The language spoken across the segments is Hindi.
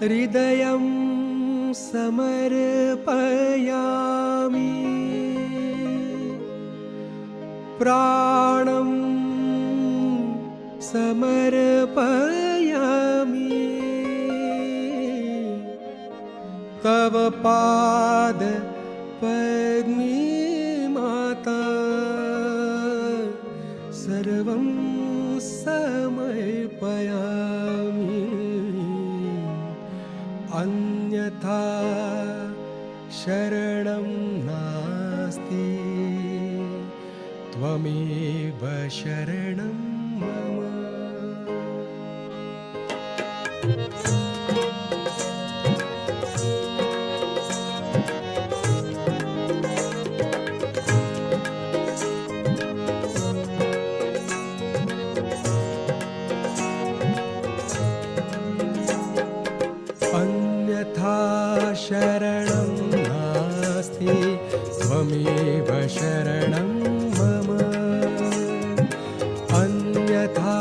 हृदयं समर्पयामि प्राणं समर्पयामि तव पाद पद्मे माता सर्वं समर्पयामि अन्यथा शरणं नास्ति त्वमेव शरणं मम। अन्यथा शरणं नास्ति त्वमेव शरणं मम। अन्यथा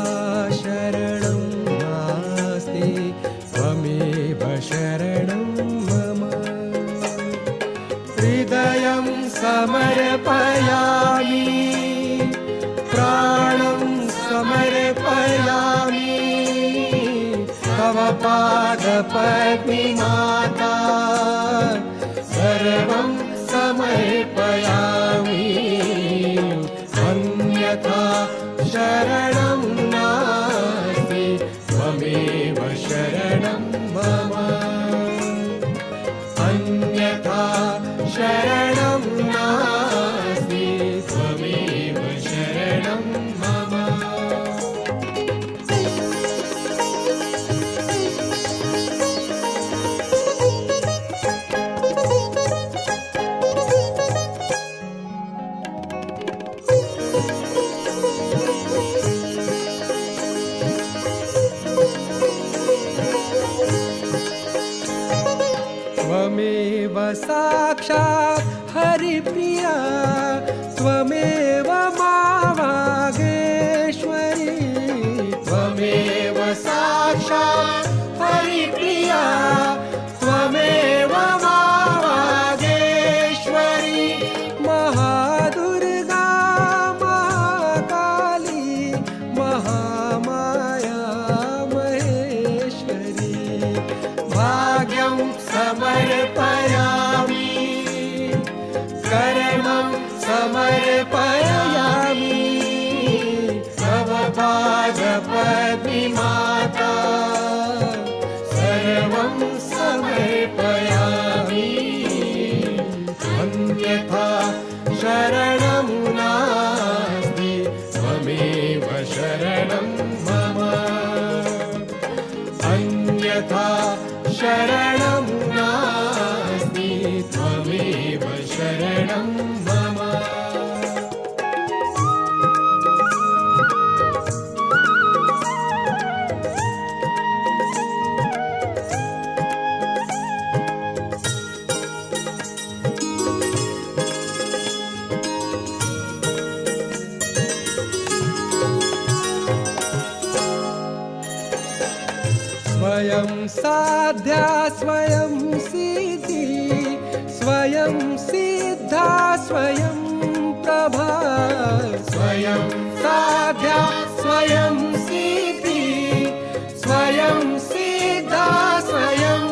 शरणं नास्ति त्वमेव शरणं मम। हृदयं समर्पयामि प्राणं समर्पयामि तव पादपद्मे माता सर्वं समर्पयामि अन्यथा शरणं नास्ति त्वमेव शरणं मम। अन्यथा शरणं नास्ति त्वमेव शरणं मम। त्वमेव साक्षात् हरिप्रिया त्वमेव मा वागेश्वरी। त्वमेव साक्षात् हरिप्रिया त्वमेव मा वागेश्वरी। महादुर्गा महाकाली महामाया महेश्वरी। भाग्यं समर्पयामि कर्मं समर्पयामि तव पादपद्मे माता सर्वं समर्पयामि अन्यथा शरणं नास्ति त्वमेव शरणं मम। अन्यथा शरणं नास्ति त्वमेव शरणं मम। स्वयं साध्या स्वयं सिद्धि स्वयं सिद्धा स्वयं प्रभा। स्वयं साध्या स्वयं सिद्धि स्वयं सिद्धा स्वयं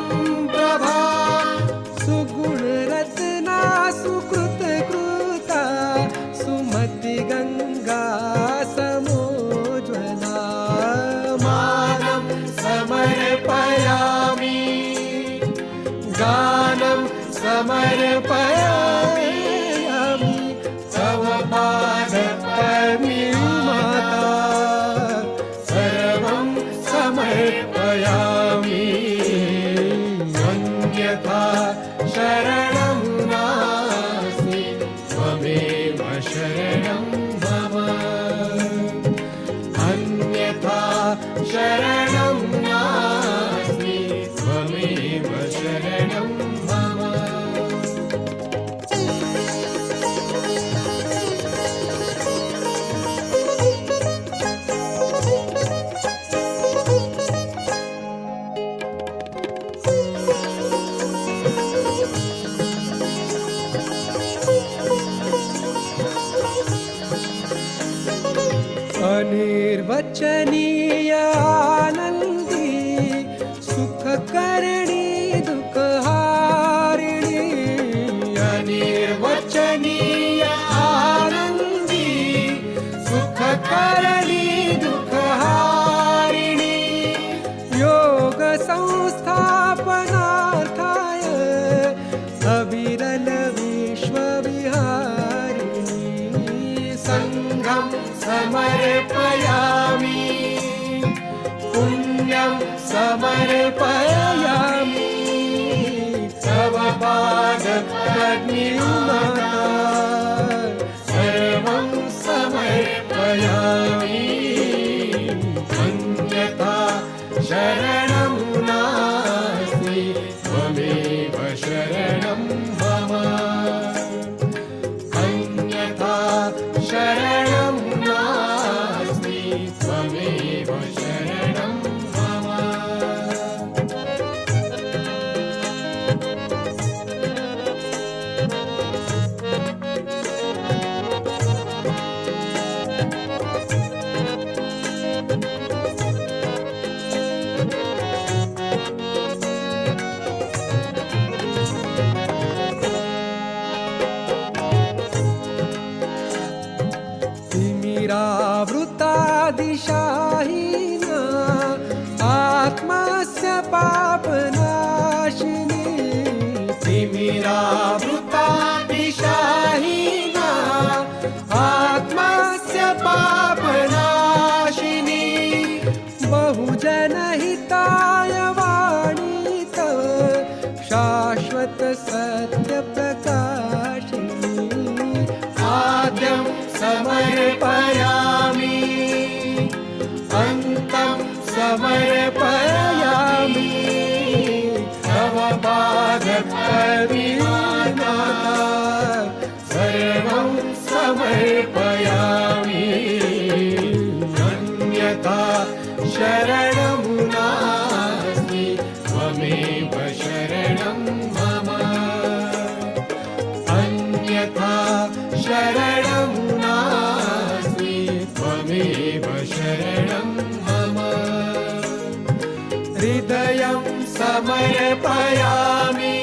प्रभा। सुगुण रत्ना सुकृत कृता सुमति गंगा समोज्वला। मानं समर्पयामि गानं समर्पयामि तव पादपद्मे माता सर्वं समर्पयामि अन्यथा शरणं नास्ति त्वमेव शरणं मम। अन्यथा शरणं नास्ति त्वमेव शरणं मम। निर्वचनीय आनंदी, सुख करणी दुख हारिणी। अनिर्वचनीय आनंदी, सुख करणी दुख हारिणी। योग संस्थापनार्थाय अविरल विश्वविहारिणी। संघं समर्पयामि, पुण्यं समर्पयामि। तव पादपद्ममाता सर्वं समर्पयामि। अन्यथा शरणं नास्ति, त्वमेव शरणं मम। अन्यथा शरणं नास्ति, त्वमेव शरणं मम। तिमिरावृता दिशाहीना, आत्मस्य पापनाशिनी। तिमिरावृता दिशाहीना, आत्मस्य पापनाशिनी। बहुजनहिताय वाणी तव, शाश्वत सत्य प्रकाशिनी। आद्यं समर्पयामि, अन्तं समर्पयामि। तव पादपद्ममाता सर्वं समर्पयामि। अन्यथा शरणं नास्ति, त्वमेव शरणं मम। अन्यथा शरणं नास्ति, त्वमेव शरणं मम। हृदयं समर्पयामि,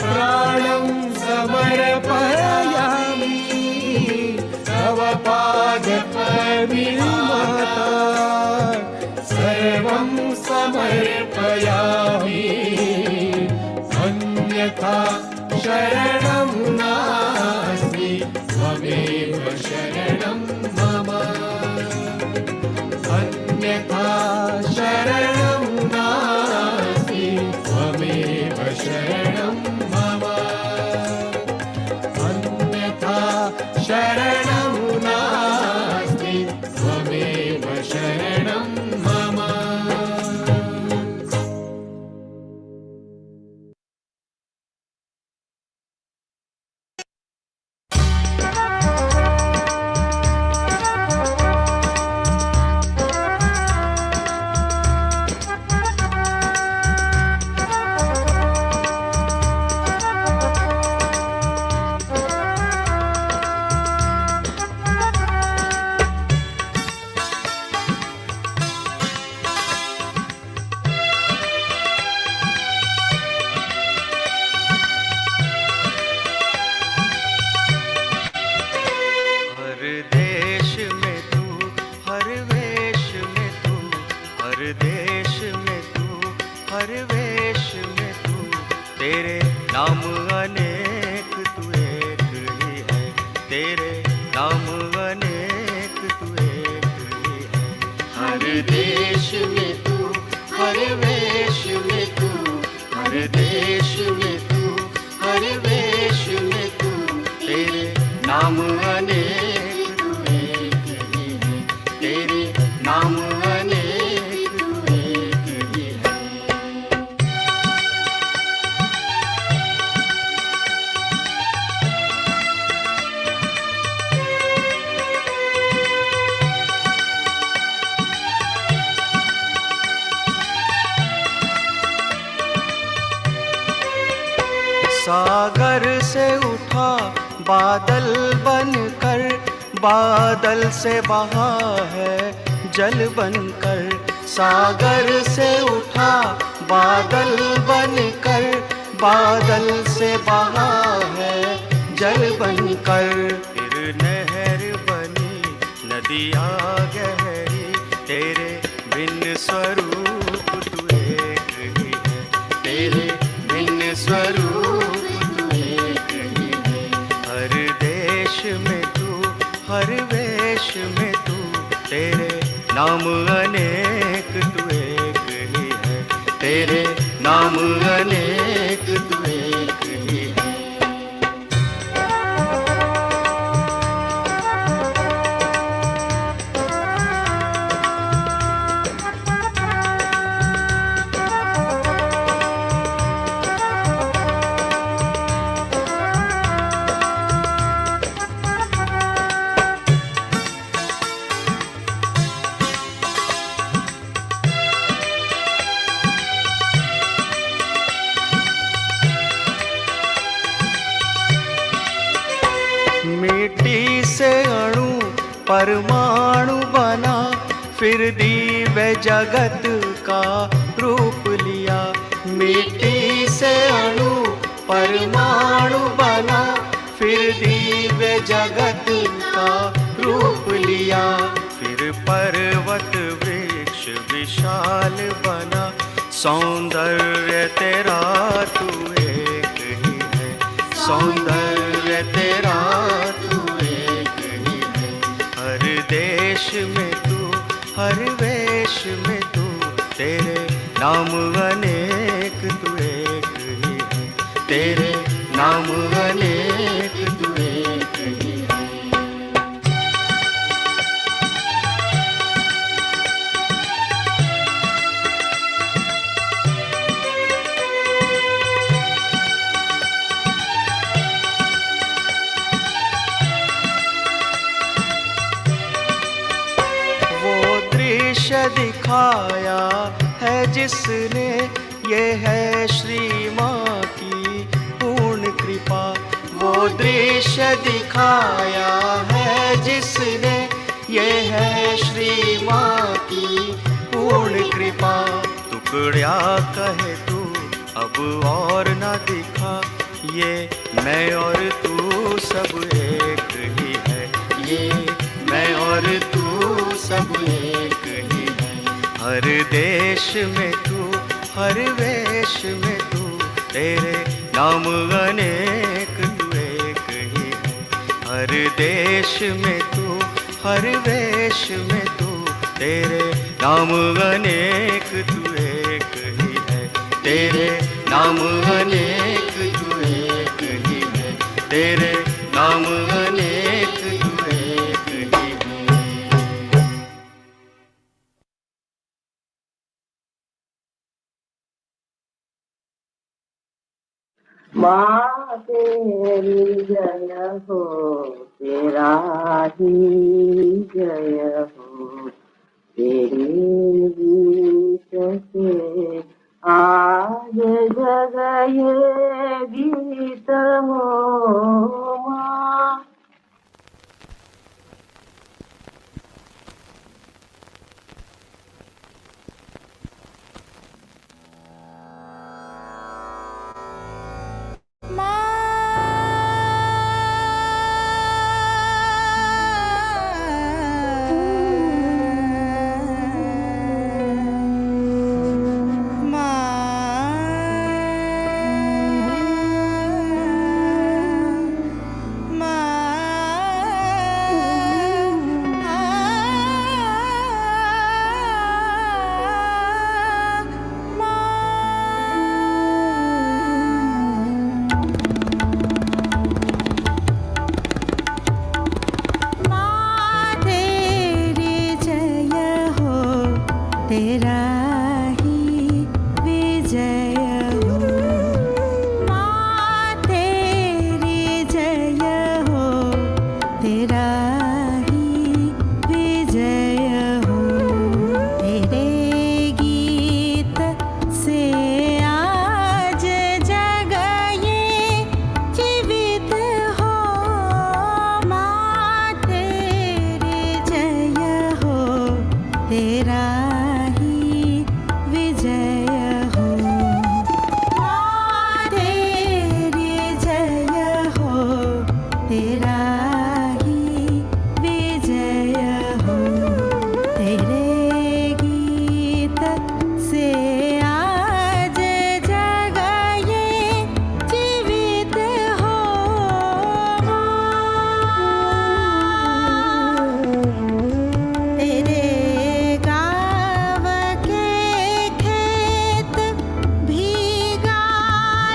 प्राणं समर्पयामि। तव पादपद्ममाता सर्वं समर्पयामि। अन्यथा शरणं नास्ति, त्वमेव शरणं मम। अन्यथा शरणं नास्ति, त्वमेव शरणं मम। अन्यथा शरणं नास्ति, त्वमेव शरणं मम। सागर से उठा बादल बनकर, बादल से बहा है जल बनकर, सागर से उठा बादल बनकर, बादल से बहा है जल बनकर। फिर नहर बनी नदियाँ गहरी, तेरे भिन्न स्वरूप तू एक ही है, तेरे भिन्न स्वरूप तू एक ही है। हर देश में तू, हर वेश में तू, तेरे नाम अनेक तू एक ही है, तेरे नाम अनेक तू एक ही है। मिट्टी से अणु परमाणु बना, फिर दिव्य जगत का रूप लिया। मिट्टी से अणु परमाणु बना, फिर दिव्य जगत का रूप लिया। फिर पर्वत वृक्ष विशाल बना, सौंदर्य तेरा तू एक ही है, सौंदर्य तेरा तू एक ही है। हर देश में तू, हर वेश में तू, तेरे नाम अनेक तू एक ही है, तेरे नाम अनेक तू एक ही है। दिखाया है जिसने, ये है श्री माँ की पूर्ण कृपा। वो दृश्य दिखाया है जिसने, ये है श्री माँ की पूर्ण कृपा। टुकड़ा कहे तू अब और न दिखा, ये मैं और तू सब एक ही है, ये मैं और तू सब एक ही है। हर देश में तू, हर वेश में तू, तेरे नाम अनेक तू एक ही है। हर देश में तू, हर वेश में तू, तेरे नाम अनेक तू एक ही है, तेरे नाम अनेक तू एक ही है, तेरे नाम अनेक तू एक ही है। माँ तेरी जय हो, तेरा ही जय हो, तेरे गीत से आज जग ये गीत हो माँ। तेरा ही विजय हो। माँ तेरी जय हो, तेरा ही विजय हो। तेरे गीत से आज जग ये जीवित हो। तेरे गाँव के खेत भीगा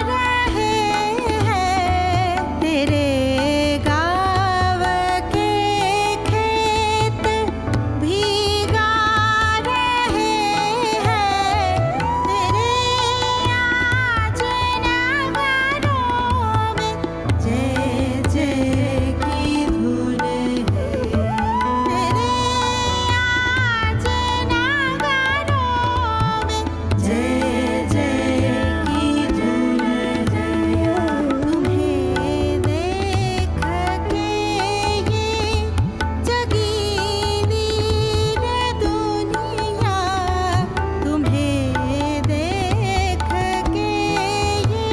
रहे हैं। तेरे गाँव के खेत भीगा रहे हैं। तेरे आज नगरों में जय जय की धुन है। तेरे आज नगरों में जय जय की धुन है। तुम्हें देख के ये जगी नीर दुनिया, तुम्हें देख के ये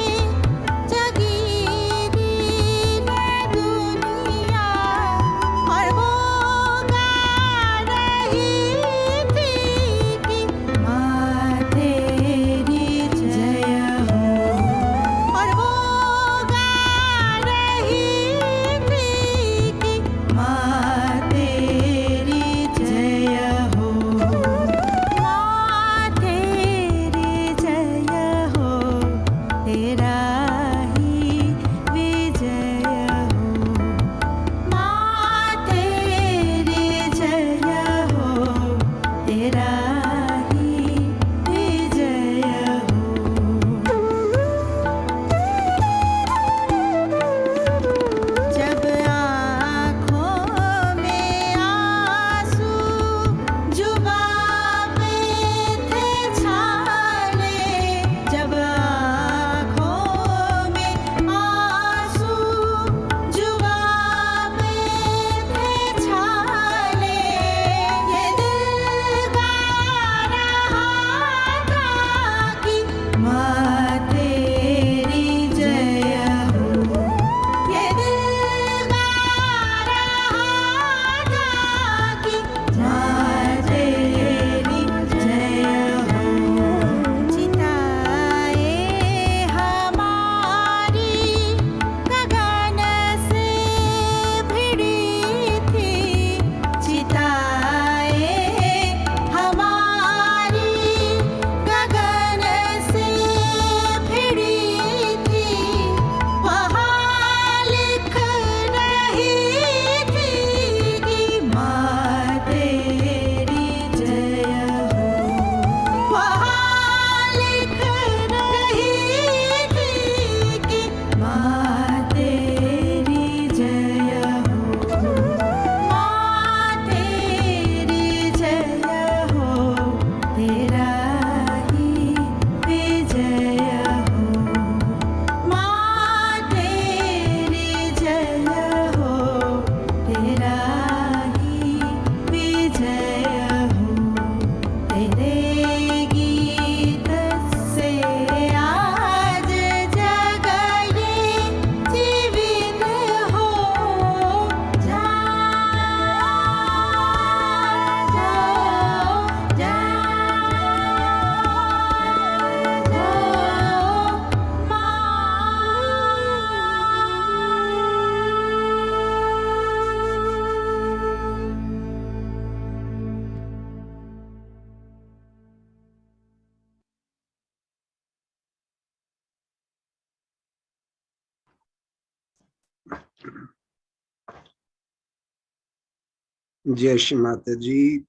जगी नीर दुनिया। और वो गा रही थी कि माँ तेरी जय हो। और वो गा रही थी कि माँ तेरी जय हो। माँ तेरी जय हो, तेरा ही विजय हो। माँ तेरी जय हो, तेरा ही विजय हो। जब आँखों में आंसू जुबां पे थे छाने। जब आँखों में आंसू जुबां पे थे छाने। ये दिल गा रहा था कि माँ तेरी जय हो। ये दिल गा रहा था कि माँ तेरी जय हो। चिताए हमारी गगन से भिड़ी थी। चिताए हमारी गगन से भिड़ी थी। वहाँ लिख रही थी कि माँ तेरी जय हो। वहाँ लिख रही थी कि माँ तेरी जय हो। माँ तेरी जय हो, तेरा ही विजय हो। माँ तेरी जय हो, तेरा ही विजय हो। तेरे गीत से आज जग ये जीवित हो। जा जाओ जय श्री माता जी।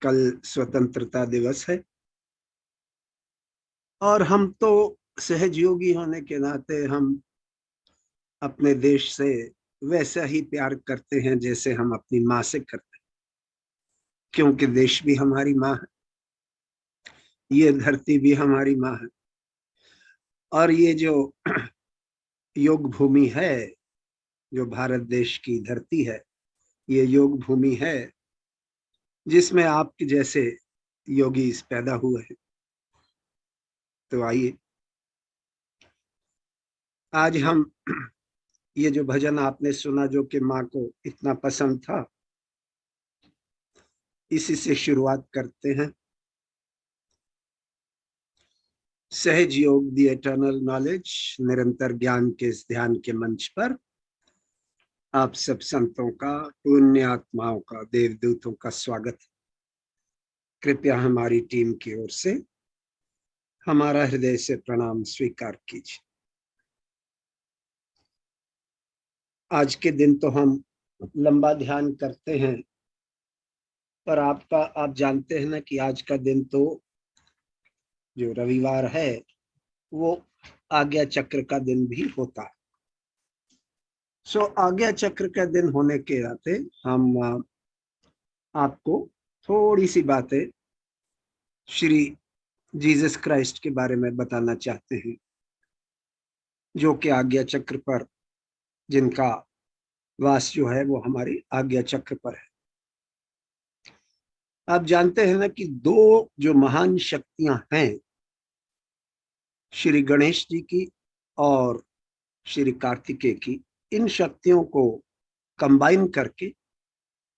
कल स्वतंत्रता दिवस है और हम तो सहजयोगी होने के नाते हम अपने देश से वैसा ही प्यार करते हैं जैसे हम अपनी माँ से करते हैं, क्योंकि देश भी हमारी माँ है, ये धरती भी हमारी माँ है। और ये जो योग भूमि है, जो भारत देश की धरती है, ये योग भूमि है जिसमें आपके जैसे योगी पैदा हुए हैं। तो आइए आज हम ये जो भजन आपने सुना जो कि माँ को इतना पसंद था, इसी से शुरुआत करते हैं। सहज योग दी एटर्नल नॉलेज, निरंतर ज्ञान के इस ध्यान के मंच पर आप सब संतों का, पुण्य आत्माओं का, देवदूतों का स्वागत। कृपया हमारी टीम की ओर से हमारा हृदय से प्रणाम स्वीकार कीजिए। आज के दिन तो हम लंबा ध्यान करते हैं, पर आप जानते हैं ना कि आज का दिन तो जो रविवार है वो आज्ञा चक्र का दिन भी होता है। आज्ञा चक्र का दिन होने के नाते हम आपको थोड़ी सी बातें श्री जीसस क्राइस्ट के बारे में बताना चाहते हैं, जो कि आज्ञा चक्र पर, जिनका वास जो है वो हमारी आज्ञा चक्र पर है। आप जानते हैं ना कि दो जो महान शक्तियां हैं, श्री गणेश जी की और श्री कार्तिकेय की, इन शक्तियों को कंबाइन करके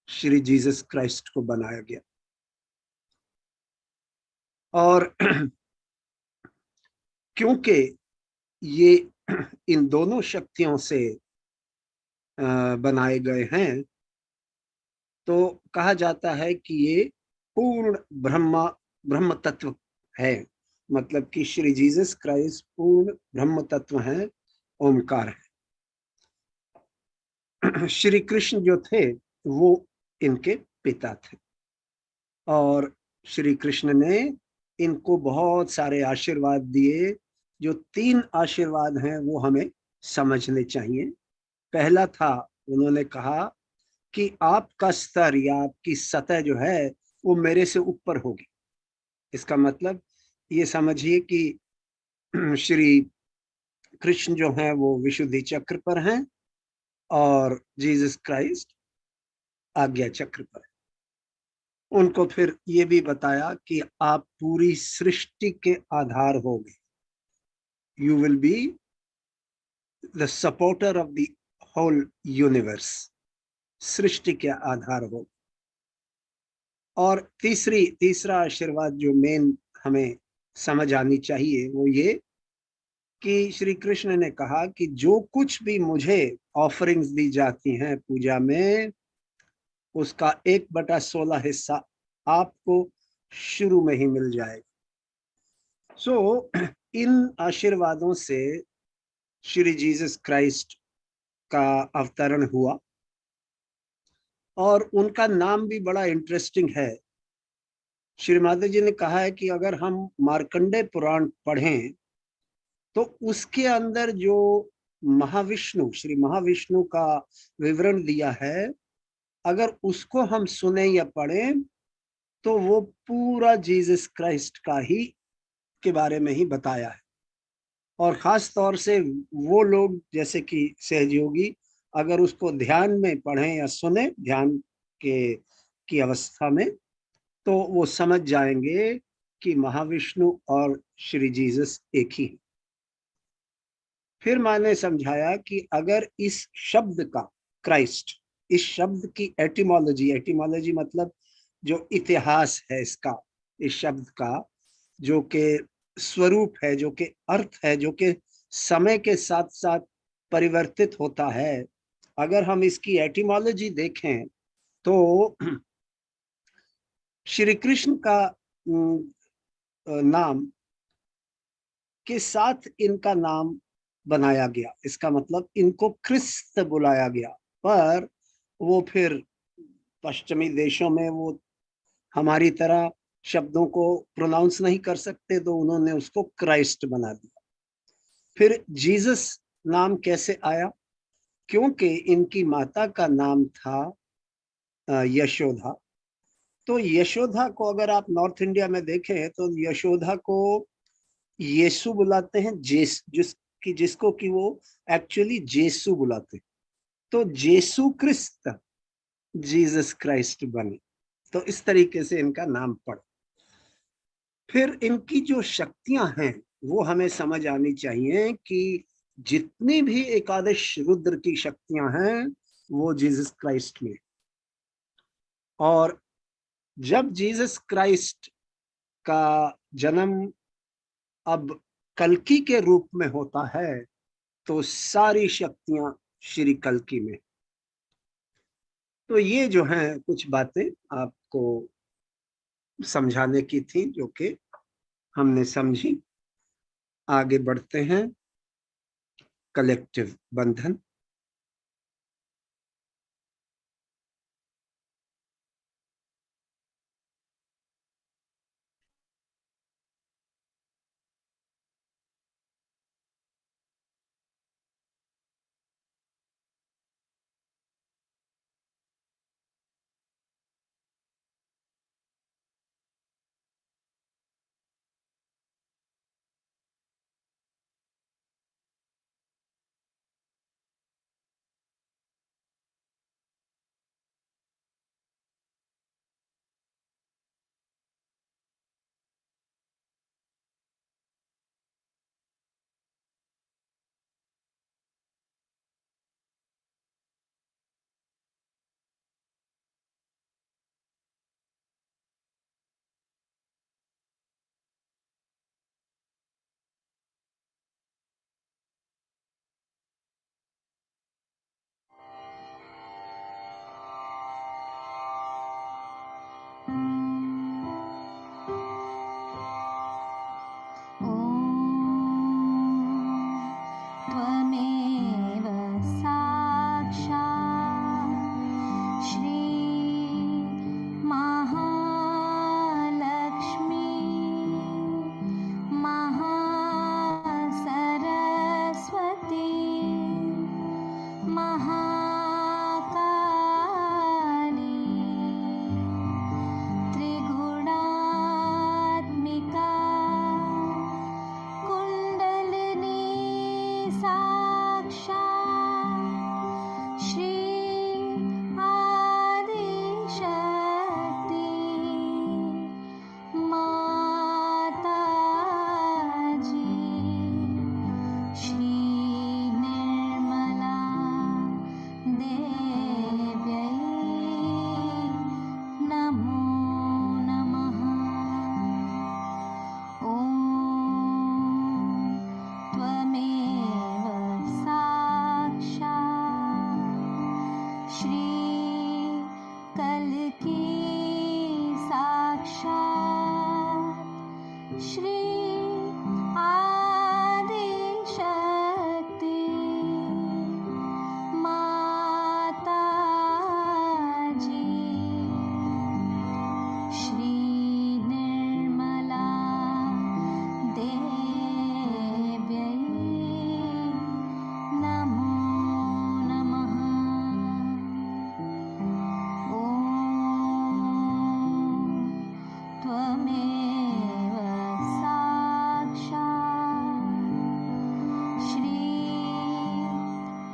श्री जीसस क्राइस्ट को बनाया गया। और क्योंकि ये इन दोनों शक्तियों से बनाए गए हैं, तो कहा जाता है कि ये पूर्ण ब्रह्म तत्व है। मतलब कि श्री जीसस क्राइस्ट पूर्ण ब्रह्म तत्व है, ओमकार है। श्री कृष्ण जो थे वो इनके पिता थे, और श्री कृष्ण ने इनको बहुत सारे आशीर्वाद दिए। जो 3 आशीर्वाद हैं वो हमें समझने चाहिए। पहला था, उन्होंने कहा कि आपका स्तर या आपकी सतह जो है वो मेरे से ऊपर होगी। इसका मतलब ये समझिए कि श्री कृष्ण जो हैं वो विशुद्धि चक्र पर हैं और जीसस क्राइस्ट आज्ञा चक्र पर। उनको फिर ये भी बताया कि आप पूरी सृष्टि के आधार होंगे। You will be the supporter of the whole universe. सृष्टि के आधार हो। और तीसरा आशीर्वाद जो मेन हमें समझ आनी चाहिए वो ये कि श्री कृष्ण ने कहा कि जो कुछ भी मुझे ऑफरिंग्स दी जाती हैं पूजा में, उसका 1/16 हिस्सा आपको शुरू में ही मिल जाएगा। इन आशीर्वादों से श्री जीसस क्राइस्ट का अवतरण हुआ, और उनका नाम भी बड़ा इंटरेस्टिंग है। श्री माता जी ने कहा है कि अगर हम मार्कंडेय पुराण पढ़ें तो उसके अंदर जो श्री महाविष्णु का विवरण दिया है, अगर उसको हम सुने या पढ़ें तो वो पूरा जीसस क्राइस्ट का ही के बारे में ही बताया है। और खास तौर से वो लोग जैसे कि सहजयोगी अगर उसको ध्यान में पढ़ें या सुने, ध्यान के की अवस्था में, तो वो समझ जाएंगे कि महाविष्णु और श्री जीसस एक ही है। फिर मैंने समझाया कि अगर इस शब्द का, क्राइस्ट, इस शब्द की एटिमोलॉजी मतलब जो इतिहास है इसका, इस शब्द का जो कि स्वरूप है, जो कि अर्थ है, जो कि समय के साथ साथ परिवर्तित होता है, अगर हम इसकी एटिमोलॉजी देखें तो श्री कृष्ण का नाम के साथ इनका नाम बनाया गया। इसका मतलब इनको ख्रिस्त बुलाया गया, पर वो फिर पश्चिमी देशों में वो हमारी तरह शब्दों को प्रोनाउंस नहीं कर सकते, तो उन्होंने उसको क्राइस्ट बना दिया। फिर जीसस नाम कैसे आया? क्योंकि इनकी माता का नाम था यशोदा। तो यशोदा को अगर आप नॉर्थ इंडिया में देखें तो यशोदा को यीशु बुलाते हैं, जिसको कि वो एक्चुअली जेसु बुलाते हैं। तो जेसु क्रिस्त जीसस क्राइस्ट बने। तो इस तरीके से इनका नाम पड़ा। फिर इनकी जो शक्तियां हैं वो हमें समझ आनी चाहिए कि जितनी भी एकादश रुद्र की शक्तियां हैं वो जीसस क्राइस्ट में। और जब जीसस क्राइस्ट का जन्म अब कल्कि के रूप में होता है तो सारी शक्तियां श्री कल्कि में। तो ये जो है कुछ बातें आपको समझाने की थी जो कि हमने समझी। आगे बढ़ते हैं। कलेक्टिव बंधन। त्वमेव साक्षात् श्री महालक्ष्मी महासरस्वती महाकाली त्रिगुणात्मिका कुण्डलिनी साक्षात् श्री आदिशक्ति माताजी श्री निर्मला देव्यै नमो नमः। ॐ त्वमेव साक्षात् श्री कल्की साक्षात् श्री आदिशक्ति माताजी श्री निर्मला देव्यै नमो नमः। ॐ त्वमेव साक्षात् श्री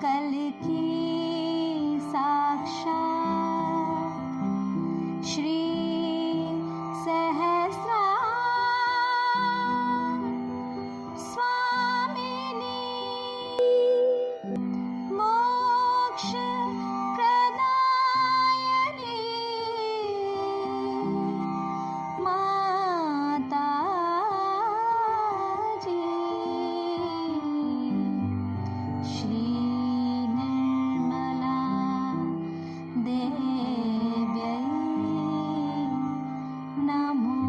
कल्की साक्षात् श्री सहस्रा स्वामिनी मोक्ष प्रदायिनी माताजी श्री निर्मला देव्यै नमो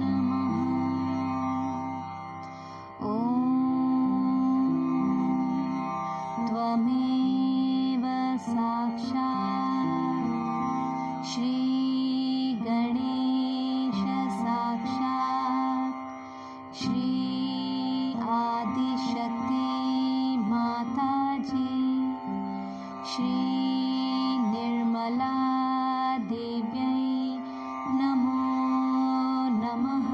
नमः। ॐ त्वमेव साक्षात् श्री गणेश साक्षात् श्री आदिशक्ति माताजी श्री निर्मला देव्यै नमो नमः।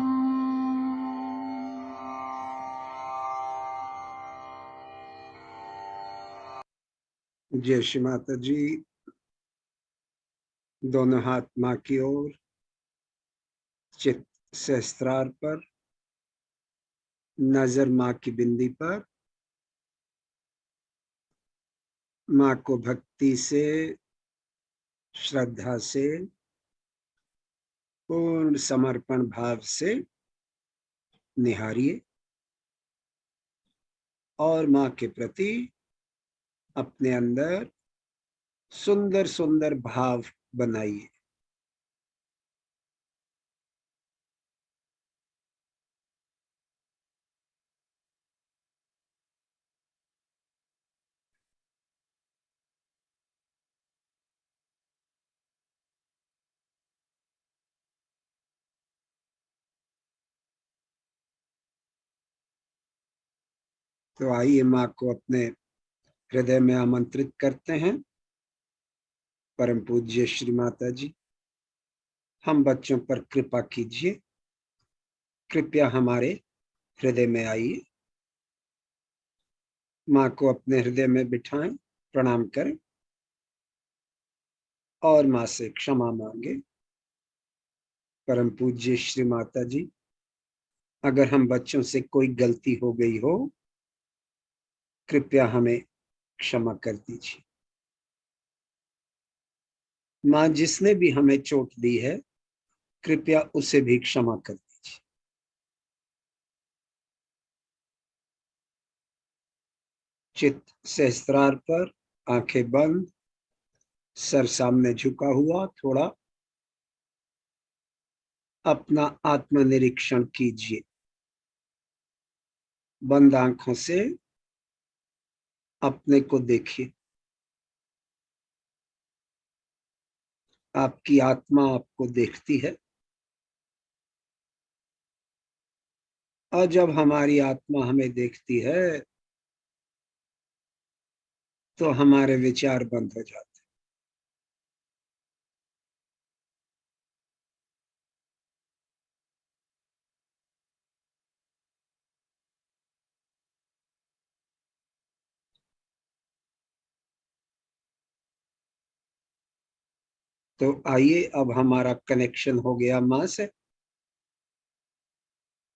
जय श्री माता जी। दोनों हाथ माँ की ओर, चित्त सहस्त्रार पर, नजर माँ की बिंदी पर। माँ को भक्ति से, श्रद्धा से, पूर्ण समर्पण भाव से निहारिए और माँ के प्रति अपने अंदर सुंदर सुंदर भाव बनाइए। तो आइए माँ को अपने हृदय में आमंत्रित करते हैं। परम पूज्य श्री माता जी, हम बच्चों पर कृपा कीजिए, कृपया हमारे हृदय में आइए। माँ को अपने हृदय में बिठाएं, प्रणाम करें और माँ से क्षमा मांगे। परम पूज्य श्री माता जी, अगर हम बच्चों से कोई गलती हो गई हो, कृपया हमें क्षमा कर दीजिए। माँ, जिसने भी हमें चोट दी है, कृपया उसे भी क्षमा कर दीजिए। चित्त सहस्त्रार पर, आंखें बंद, सर सामने झुका हुआ। थोड़ा अपना आत्मनिरीक्षण कीजिए। बंद आंखों से अपने को देखिए। आपकी आत्मा आपको देखती है और जब हमारी आत्मा हमें देखती है तो हमारे विचार बंद हो जाते। तो आइए, अब हमारा कनेक्शन हो गया माँ से,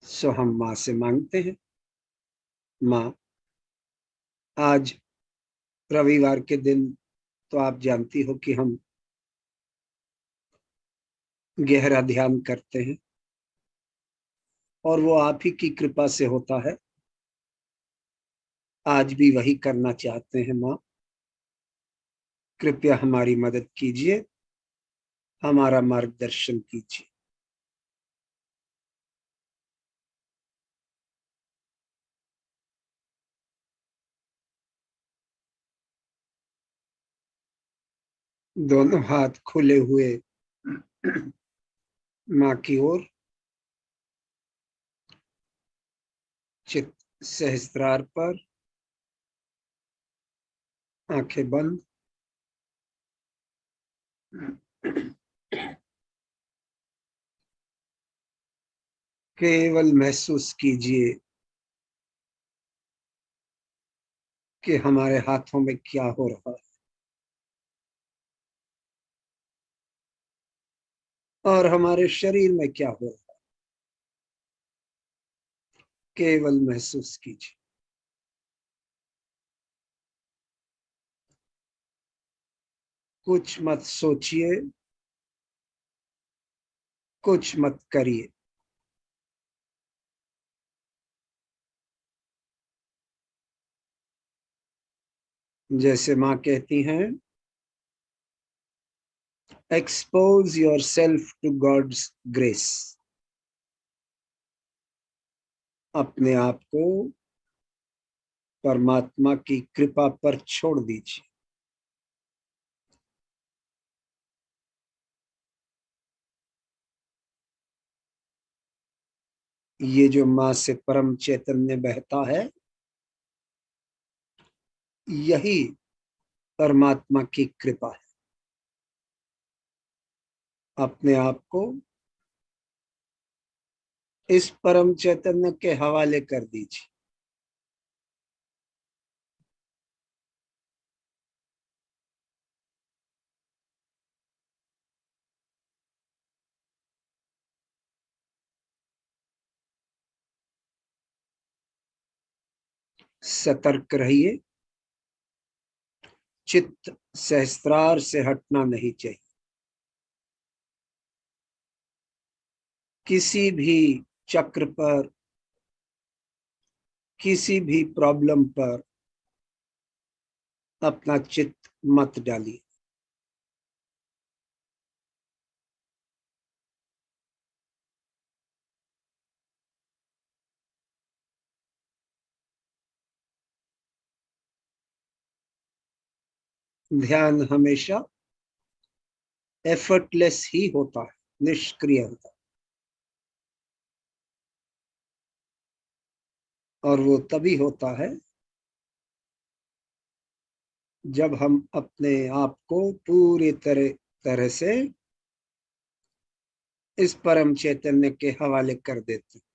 सो हम माँ से मांगते हैं। माँ, आज रविवार के दिन तो आप जानती हो कि हम गहरा ध्यान करते हैं और वो आप ही की कृपा से होता है। आज भी वही करना चाहते हैं। माँ, कृपया हमारी मदद कीजिए, हमारा मार्गदर्शन कीजिए। दोनों हाथ खुले हुए माँ की ओर, चित्त सहस्त्रार पर, आंखें बंद। केवल महसूस कीजिए कि हमारे हाथों में क्या हो रहा है और हमारे शरीर में क्या हो रहा है। केवल महसूस कीजिए। कुछ मत सोचिए, कुछ मत करिए। जैसे माँ कहती हैं, expose yourself to God's grace. अपने आप को परमात्मा की कृपा पर छोड़ दीजिए। ये जो माँ से परम चैतन्य बहता है, यही परमात्मा की कृपा है। अपने आप को इस परम चैतन्य के हवाले कर दीजिए। सतर्क रहिए, चित्त सहस्त्रार से हटना नहीं चाहिए। किसी भी चक्र पर, किसी भी प्रॉब्लम पर अपना चित्त मत डालिए। ध्यान हमेशा एफर्टलेस ही होता है, निष्क्रिय होता है, और वो तभी होता है जब हम अपने आप को पूरी तरह से इस परम चैतन्य के हवाले कर देते हैं।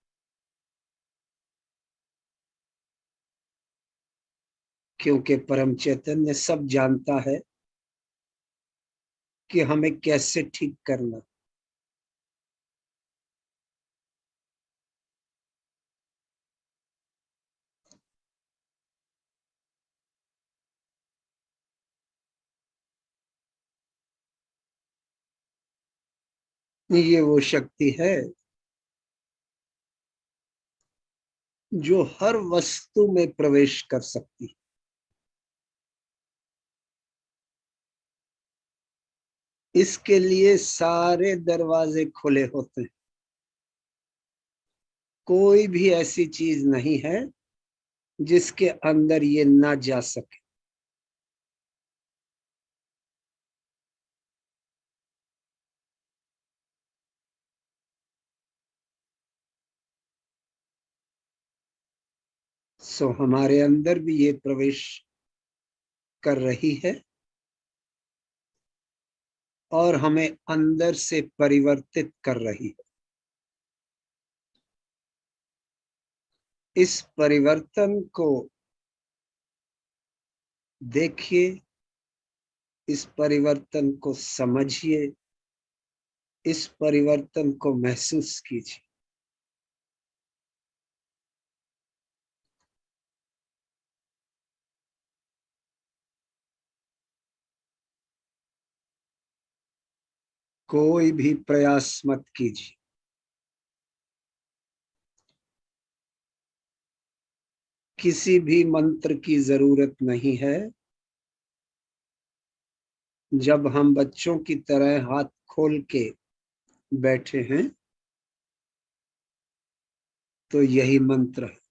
क्योंकि परम चैतन्य सब जानता है कि हमें कैसे ठीक करना। ये वो शक्ति है जो हर वस्तु में प्रवेश कर सकती है। इसके लिए सारे दरवाजे खुले होते हैं। कोई भी ऐसी चीज नहीं है जिसके अंदर ये ना जा सके। सो हमारे अंदर भी ये प्रवेश कर रही है और हमें अंदर से परिवर्तित कर रही है। इस परिवर्तन को देखिए, इस परिवर्तन को समझिए, इस परिवर्तन को महसूस कीजिए। कोई भी प्रयास मत कीजिए। किसी भी मंत्र की जरूरत नहीं है। जब हम बच्चों की तरह हाथ खोल के बैठे हैं तो यही मंत्र है।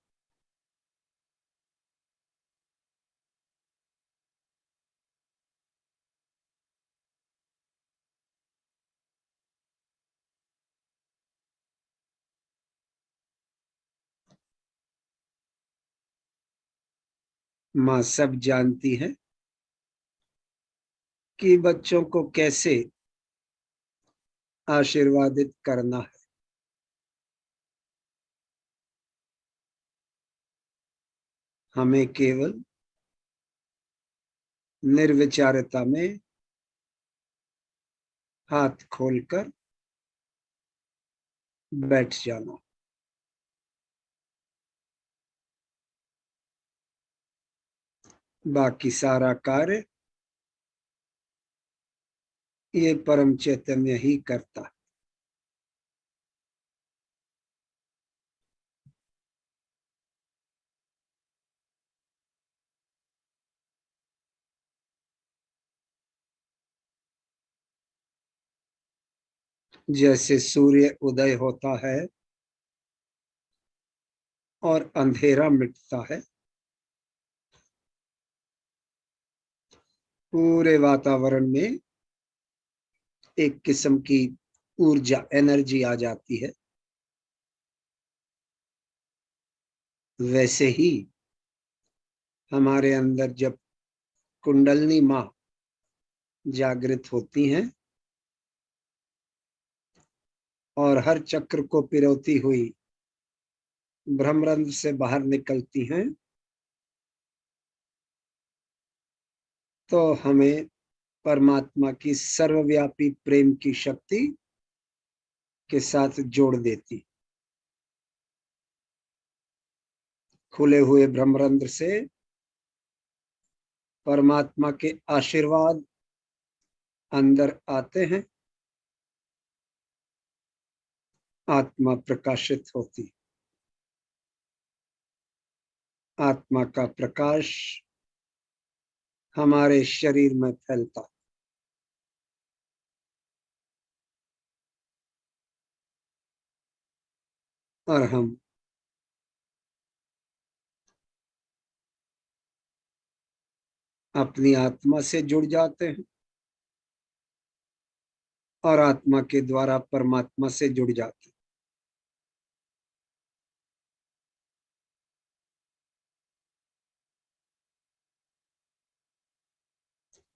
माँ सब जानती है कि बच्चों को कैसे आशीर्वादित करना है। हमें केवल निर्विचारता में हाथ खोलकर बैठ जाना। बाकी सारा कार्य ये परम चैतन्य ही करता है। जैसे सूर्य उदय होता है और अंधेरा मिटता है, पूरे वातावरण में एक किस्म की ऊर्जा, एनर्जी आ जाती है। वैसे ही हमारे अंदर जब कुंडलनी माँ जागृत होती हैं और हर चक्र को पिरोती हुई ब्रह्मरंध्र से बाहर निकलती हैं, तो हमें परमात्मा की सर्वव्यापी प्रेम की शक्ति के साथ जोड़ देती। खुले हुए ब्रह्मरंध्र से परमात्मा के आशीर्वाद अंदर आते हैं, आत्मा प्रकाशित होती, आत्मा का प्रकाश हमारे शरीर में फैलता, और हम अपनी आत्मा से जुड़ जाते हैं और आत्मा के द्वारा परमात्मा से जुड़ जाते हैं।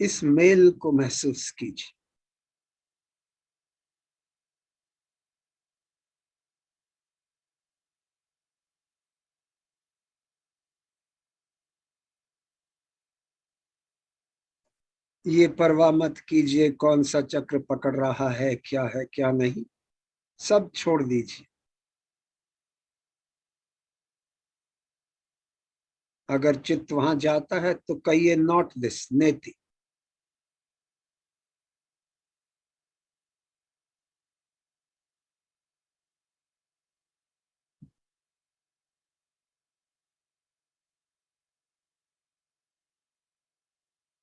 इस मेल को महसूस कीजिए। ये परवाह मत कीजिए कौन सा चक्र पकड़ रहा है क्या नहीं, सब छोड़ दीजिए। अगर चित्त वहां जाता है तो कहिए नॉट दिस, नेति।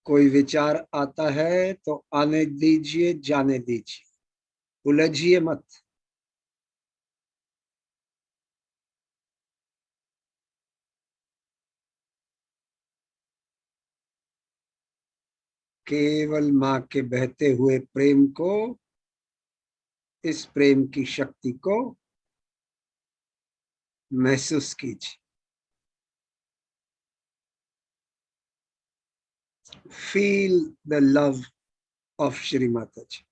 कोई विचार आता है तो आने दीजिए, जाने दीजिए, उलझिए मत। केवल माँ के बहते हुए प्रेम को, इस प्रेम की शक्ति को महसूस कीजिए। Feel the love of Shri Mata जी।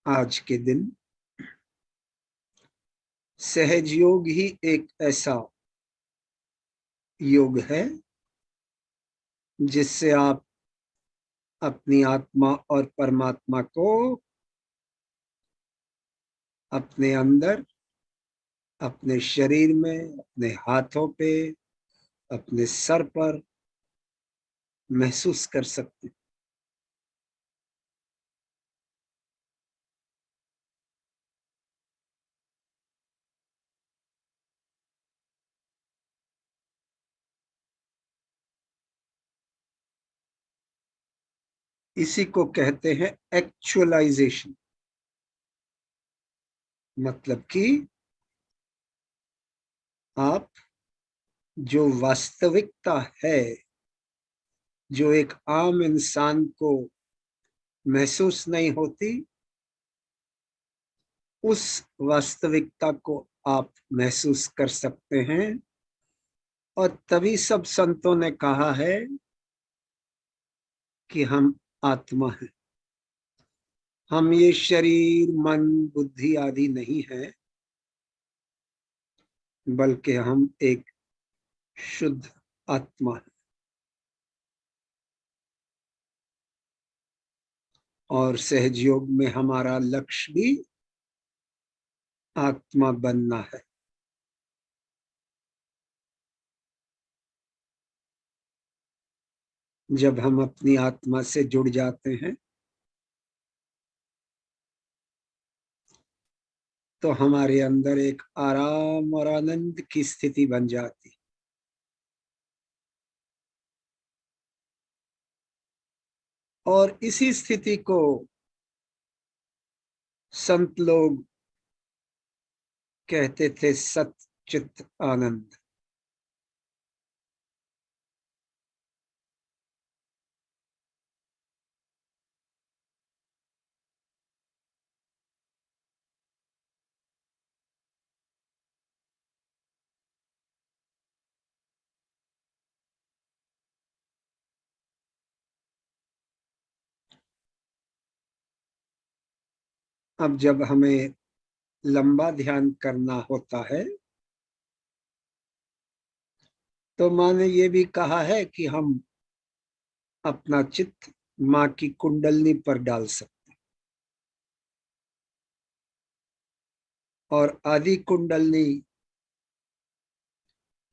आज के दिन सहज योग ही एक ऐसा योग है जिससे आप अपनी आत्मा और परमात्मा को अपने अंदर, अपने शरीर में, अपने हाथों पे, अपने सर पर महसूस कर सकते हैं। इसी को कहते हैं एक्चुअलाइजेशन। मतलब कि आप जो वास्तविकता है, जो एक आम इंसान को महसूस नहीं होती, उस वास्तविकता को आप महसूस कर सकते हैं। और तभी सब संतों ने कहा है कि हम आत्मा हैं। हम ये शरीर, मन, बुद्धि आदि नहीं है, बल्कि हम एक शुद्ध आत्मा है। और सहज योग में हमारा लक्ष्य भी आत्मा बनना है। जब हम अपनी आत्मा से जुड़ जाते हैं तो हमारे अंदर एक आराम और आनंद की स्थिति बन जाती। और इसी स्थिति को संत लोग कहते थे सत चित आनंद। अब जब हमें लंबा ध्यान करना होता है तो माँ ने ये भी कहा है कि हम अपना चित्त माँ की कुंडलनी पर डाल सकते और आदि कुंडलनी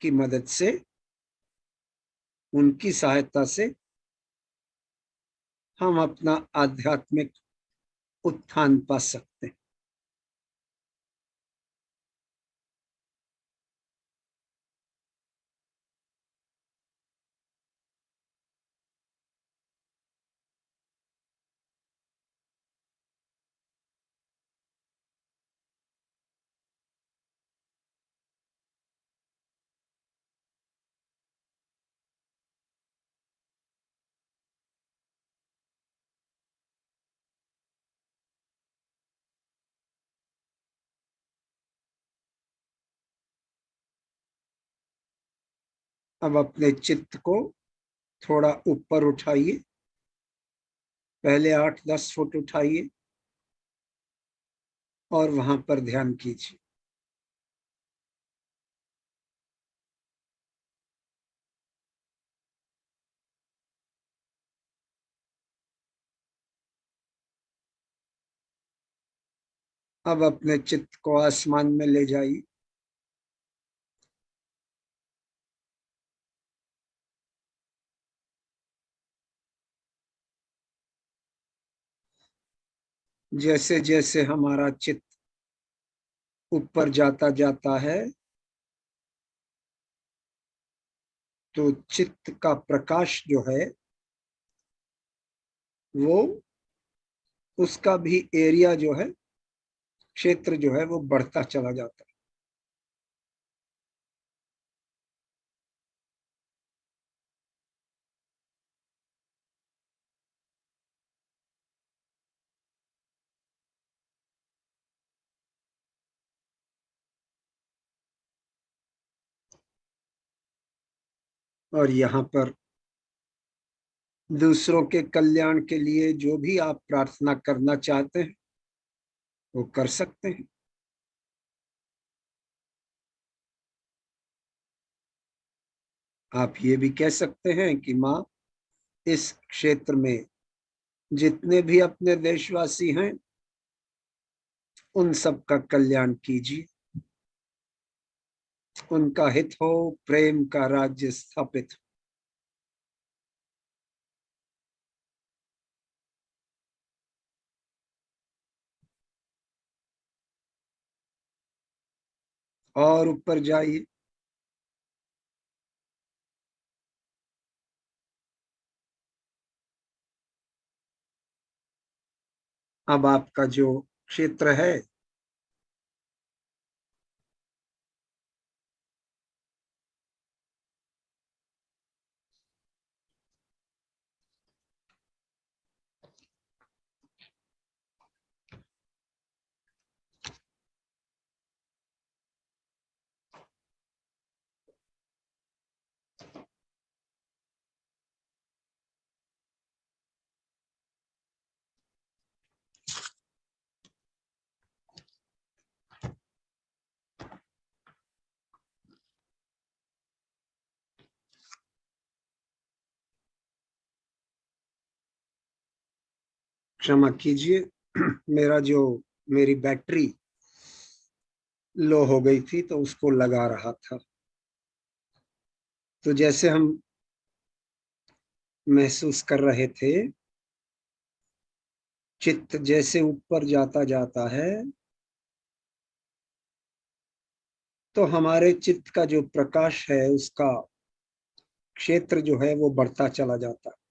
की मदद से, उनकी सहायता से हम अपना आध्यात्मिक उत्थान पा सकते हैं। अब अपने चित्त को थोड़ा ऊपर उठाइए, पहले 8-10 फुट उठाइए और वहां पर ध्यान कीजिए। अब अपने चित्त को आसमान में ले जाइए। जैसे जैसे हमारा चित्त ऊपर जाता जाता है, तो चित्त का प्रकाश जो है वो, उसका भी एरिया जो है, क्षेत्र जो है वो बढ़ता चला जाता है। और यहाँ पर दूसरों के कल्याण के लिए जो भी आप प्रार्थना करना चाहते हैं वो कर सकते हैं। आप ये भी कह सकते हैं कि माँ, इस क्षेत्र में जितने भी अपने देशवासी हैं उन सब का कल्याण कीजिए, उनका हित हो, प्रेम का राज्य स्थापित हो। और ऊपर जाइए। अब आपका जो क्षेत्र है, क्षमा कीजिए, मेरी बैटरी लो हो गई थी तो उसको लगा रहा था। तो जैसे हम महसूस कर रहे थे, चित्त जैसे ऊपर जाता जाता है तो हमारे चित्त का जो प्रकाश है उसका क्षेत्र जो है वो बढ़ता चला जाता है।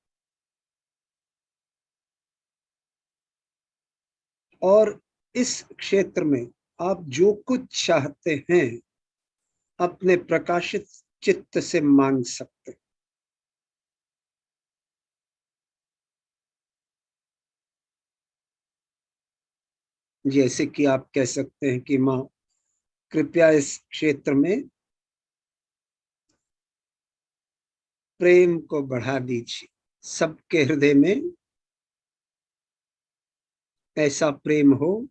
और इस क्षेत्र में आप जो कुछ चाहते हैं अपने प्रकाशित चित्त से मांग सकते हैं। जैसे कि आप कह सकते हैं कि माँ, कृपया इस क्षेत्र में प्रेम को बढ़ा दीजिए, सबके हृदय में ऐसा प्रेम हो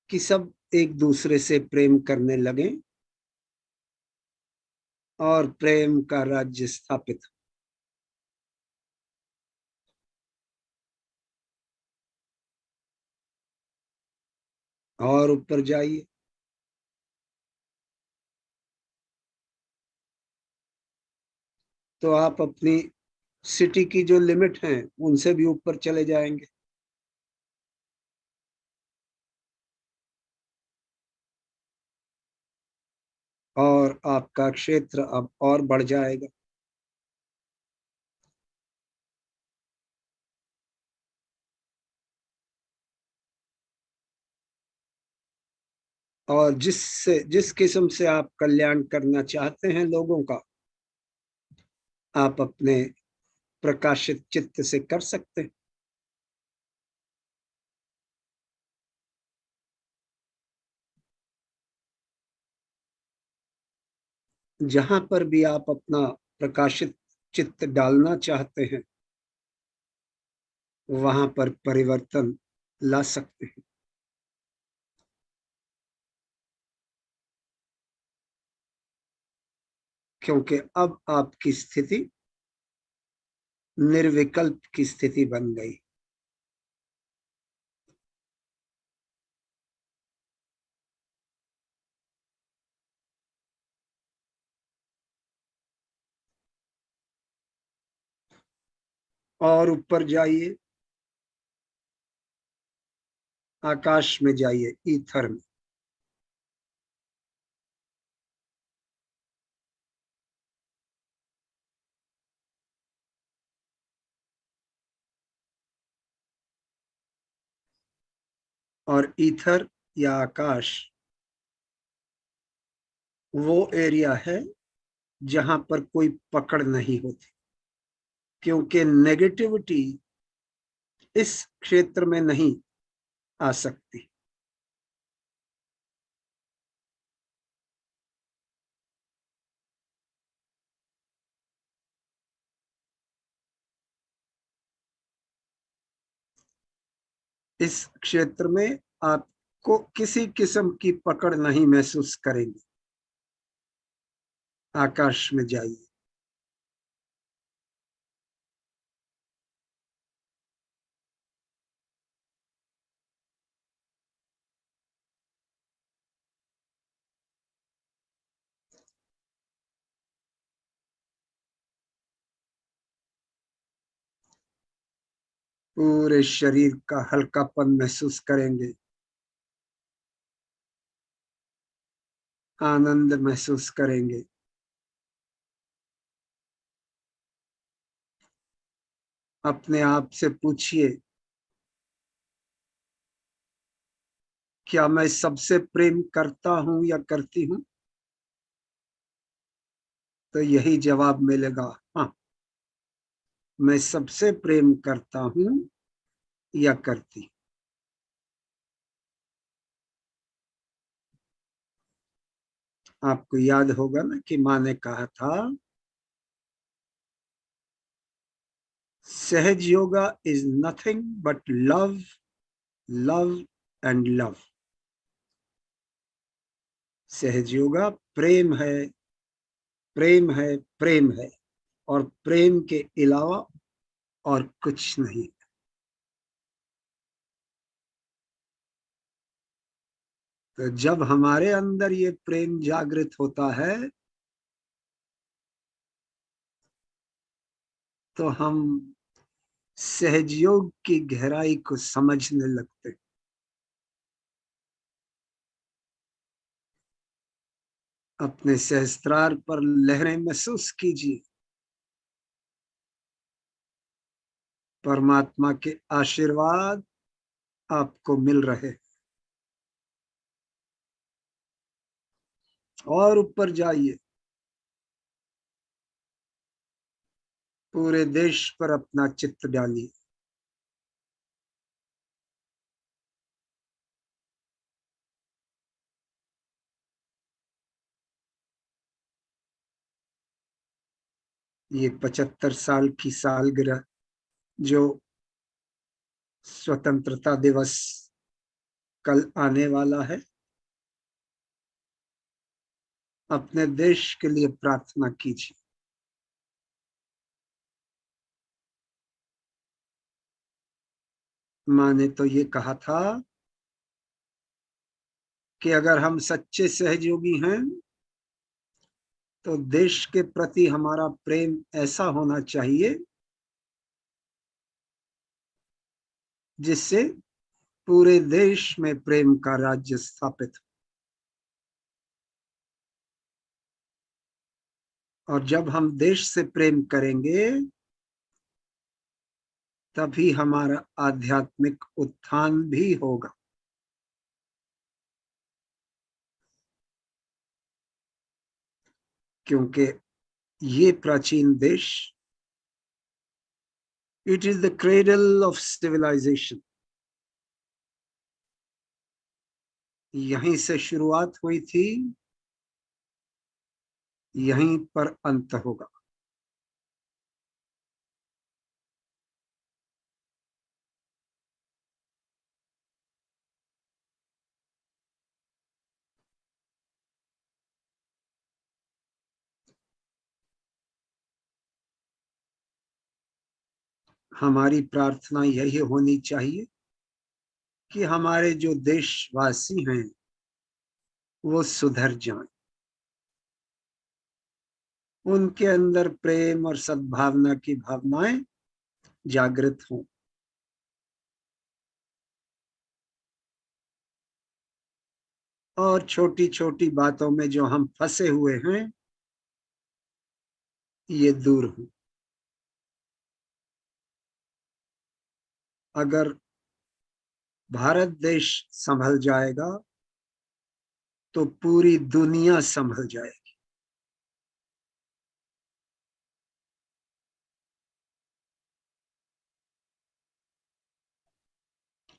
कि सब एक दूसरे से प्रेम करने लगे और प्रेम का राज्य स्थापित हो। और ऊपर जाइए, तो आप अपनी सिटी की जो लिमिट है उनसे भी ऊपर चले जाएंगे। और आपका क्षेत्र अब और बढ़ जाएगा। और जिस किस्म से आप कल्याण करना चाहते हैं लोगों का, आप अपने प्रकाशित चित्त से कर सकते हैं। जहां पर भी आप अपना प्रकाशित चित्त डालना चाहते हैं, वहां पर परिवर्तन ला सकते हैं। क्योंकि अब आपकी स्थिति निर्विकल्प की स्थिति बन गई। और ऊपर जाइए, आकाश में जाइए, ईथर में। और ईथर या आकाश वो एरिया है जहां पर कोई पकड़ नहीं होती, क्योंकि नेगेटिविटी इस क्षेत्र में नहीं आ सकती। इस क्षेत्र में आपको किसी किस्म की पकड़ नहीं महसूस करेंगे। आकाश में जाइए। पूरे शरीर का हल्कापन महसूस करेंगे, आनंद महसूस करेंगे। अपने आप से पूछिए, क्या मैं सबसे प्रेम करता हूं या करती हूं? तो यही जवाब मिलेगा, हाँ, मैं सबसे प्रेम करता हूं या करती। आपको याद होगा ना कि माँ ने कहा था, सहज yoga is nothing but love, love and love. सहज योगा प्रेम है, प्रेम है, प्रेम है, और प्रेम के अलावा और कुछ नहीं। तो जब हमारे अंदर ये प्रेम जागृत होता है, तो हम सहजयोग की गहराई को समझने लगते। अपने सहस्त्रार पर लहरें महसूस कीजिए। परमात्मा के आशीर्वाद आपको मिल रहे। और ऊपर जाइए, पूरे देश पर अपना चित्त डालिए। ये 75 साल की सालगिरह जो स्वतंत्रता दिवस कल आने वाला है, अपने देश के लिए प्रार्थना कीजिए। माँ ने तो ये कहा था कि अगर हम सच्चे सहयोगी हैं तो देश के प्रति हमारा प्रेम ऐसा होना चाहिए जिससे पूरे देश में प्रेम का राज्य स्थापित हो। और जब हम देश से प्रेम करेंगे तभी हमारा आध्यात्मिक उत्थान भी होगा। क्योंकि ये प्राचीन देश, it is the cradle of civilisation. यहीं से शुरुआत हुई थी, यहीं पर अंत होगा। हमारी प्रार्थना यही होनी चाहिए कि हमारे जो देशवासी हैं वो सुधर जाएं, उनके अंदर प्रेम और सद्भावना की भावनाएं जागृत हों। और छोटी छोटी बातों में जो हम फंसे हुए हैं ये दूर हो। अगर भारत देश संभल जाएगा तो पूरी दुनिया संभल जाएगी।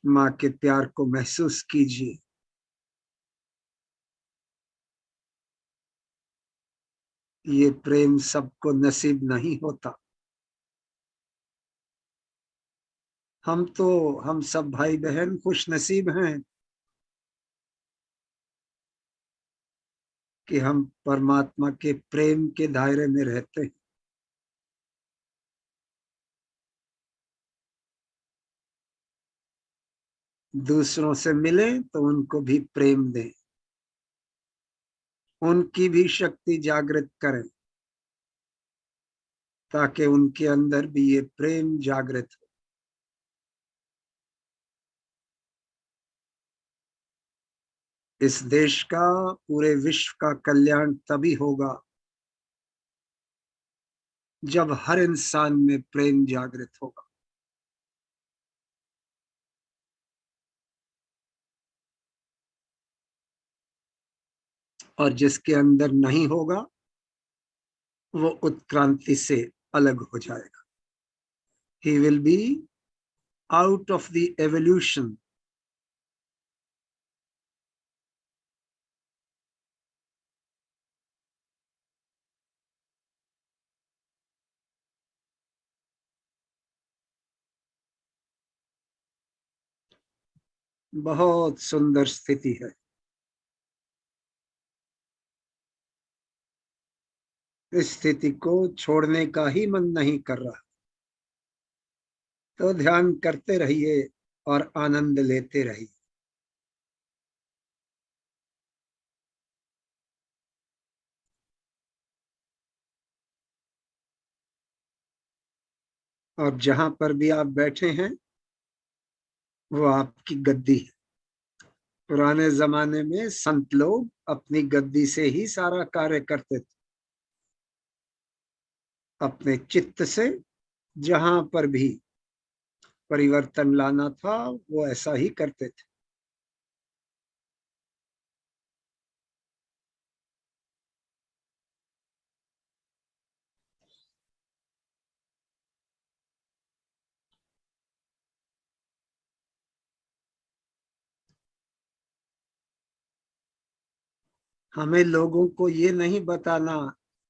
माँ के प्यार को महसूस कीजिए। ये प्रेम सबको नसीब नहीं होता। हम सब भाई बहन खुश नसीब हैं कि हम परमात्मा के प्रेम के दायरे में रहते हैं। दूसरों से मिले तो उनको भी प्रेम दें, उनकी भी शक्ति जागृत करें ताकि उनके अंदर भी ये प्रेम जागृत हो। इस देश का, पूरे विश्व का कल्याण तभी होगा जब हर इंसान में प्रेम जागृत होगा। और जिसके अंदर नहीं होगा वो उत्क्रांति से अलग हो जाएगा। He will be out of the evolution. बहुत सुंदर स्थिति है। इस स्थिति को छोड़ने का ही मन नहीं कर रहा तो ध्यान करते रहिए और आनंद लेते रहिए। और जहां पर भी आप बैठे हैं वो आपकी गद्दी है। पुराने जमाने में संत लोग अपनी गद्दी से ही सारा कार्य करते थे। अपने चित्त से जहां पर भी परिवर्तन लाना था वो ऐसा ही करते थे। हमें लोगों को ये नहीं बताना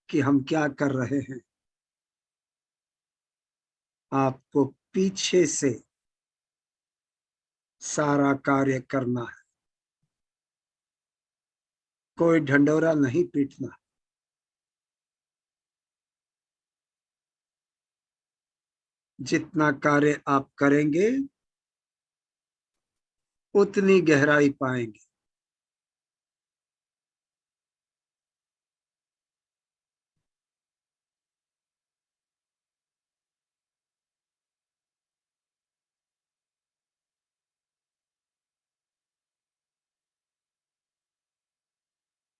कि हम क्या कर रहे हैं। आपको पीछे से सारा कार्य करना है। कोई ढंढोरा नहीं पीटना। जितना कार्य आप करेंगे उतनी गहराई पाएंगे।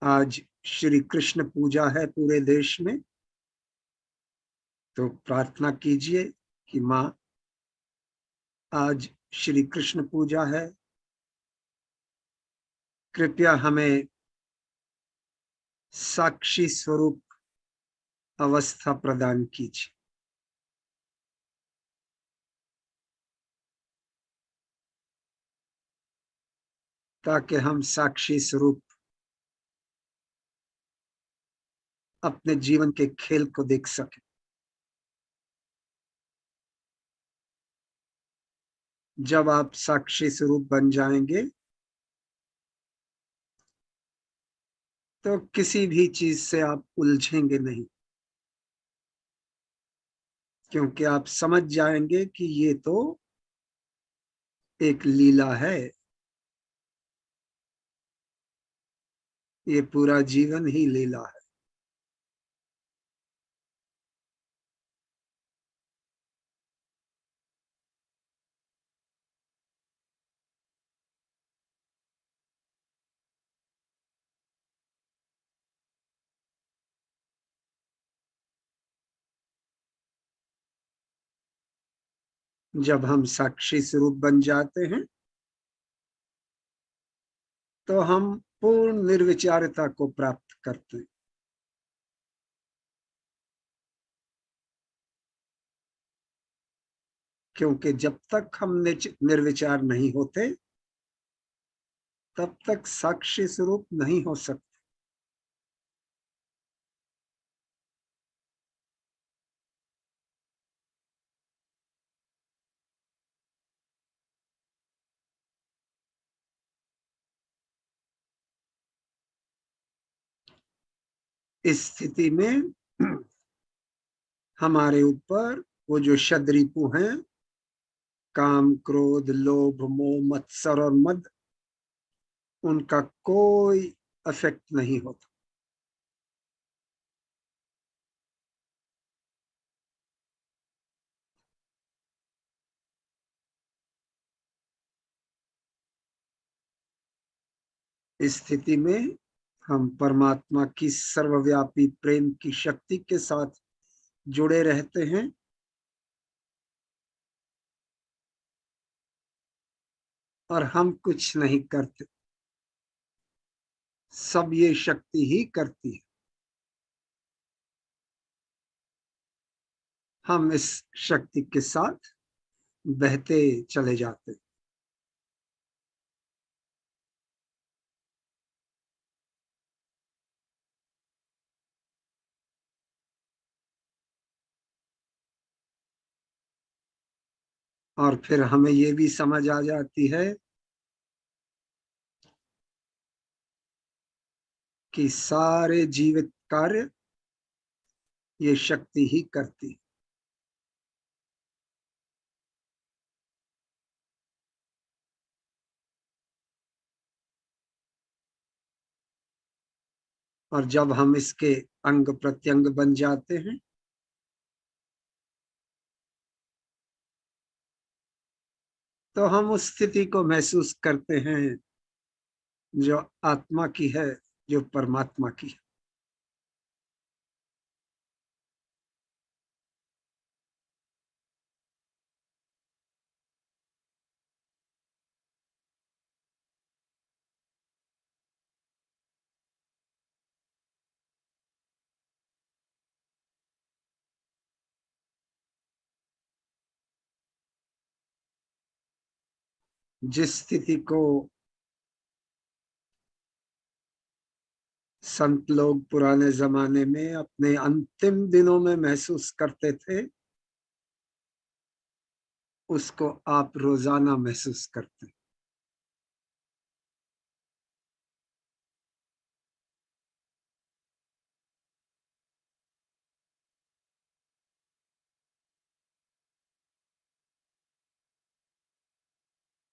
आज श्री कृष्ण पूजा है पूरे देश में, तो प्रार्थना कीजिए कि माँ, आज श्री कृष्ण पूजा है, कृपया हमें साक्षी स्वरूप अवस्था प्रदान कीजिए। ताकि हम साक्षी स्वरूप अपने जीवन के खेल को देख सकें। जब आप साक्षी स्वरूप बन जाएंगे तो किसी भी चीज से आप उलझेंगे नहीं, क्योंकि आप समझ जाएंगे कि ये तो एक लीला है, ये पूरा जीवन ही लीला है। जब हम साक्षी स्वरूप बन जाते हैं तो हम पूर्ण निर्विचारता को प्राप्त करते हैं। क्योंकि जब तक हम निर्विचार नहीं होते तब तक साक्षी स्वरूप नहीं हो सकते। इस स्थिति में हमारे ऊपर वो जो शद्रिपु हैं, काम, क्रोध, लोभ, मोह, मत्सर और मद, उनका कोई इफेक्ट नहीं होता। इस स्थिति में हम परमात्मा की सर्वव्यापी प्रेम की शक्ति के साथ जुड़े रहते हैं और हम कुछ नहीं करते, सब ये शक्ति ही करती है। हम इस शक्ति के साथ बहते चले जाते। और फिर हमें ये भी समझ आ जाती है कि सारे जीवित कार्य ये शक्ति ही करती है। और जब हम इसके अंग प्रत्यंग बन जाते हैं तो हम उस स्थिति को महसूस करते हैं जो आत्मा की है, जो परमात्मा की है। जिस स्थिति को संत लोग पुराने जमाने में अपने अंतिम दिनों में महसूस करते थे, उसको आप रोजाना महसूस करते हैं।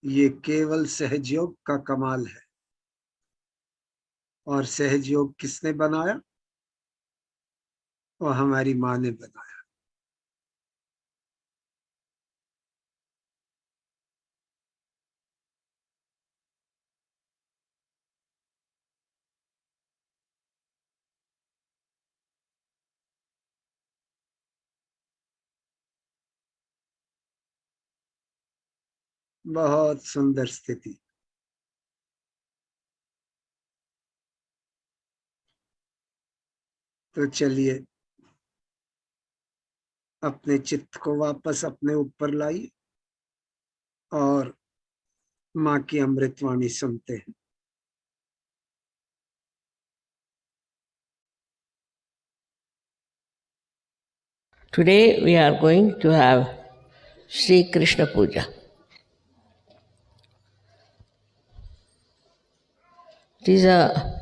ये केवल सहजयोग का कमाल है। और सहजयोग किसने बनाया? वो हमारी माँ ने बनाया। बहुत सुंदर स्थिति। तो चलिए अपने चित्त को वापस अपने ऊपर लाइए और माँ की अमृतवाणी सुनते हैं। Today we are going to have Sri Krishna Puja. It is a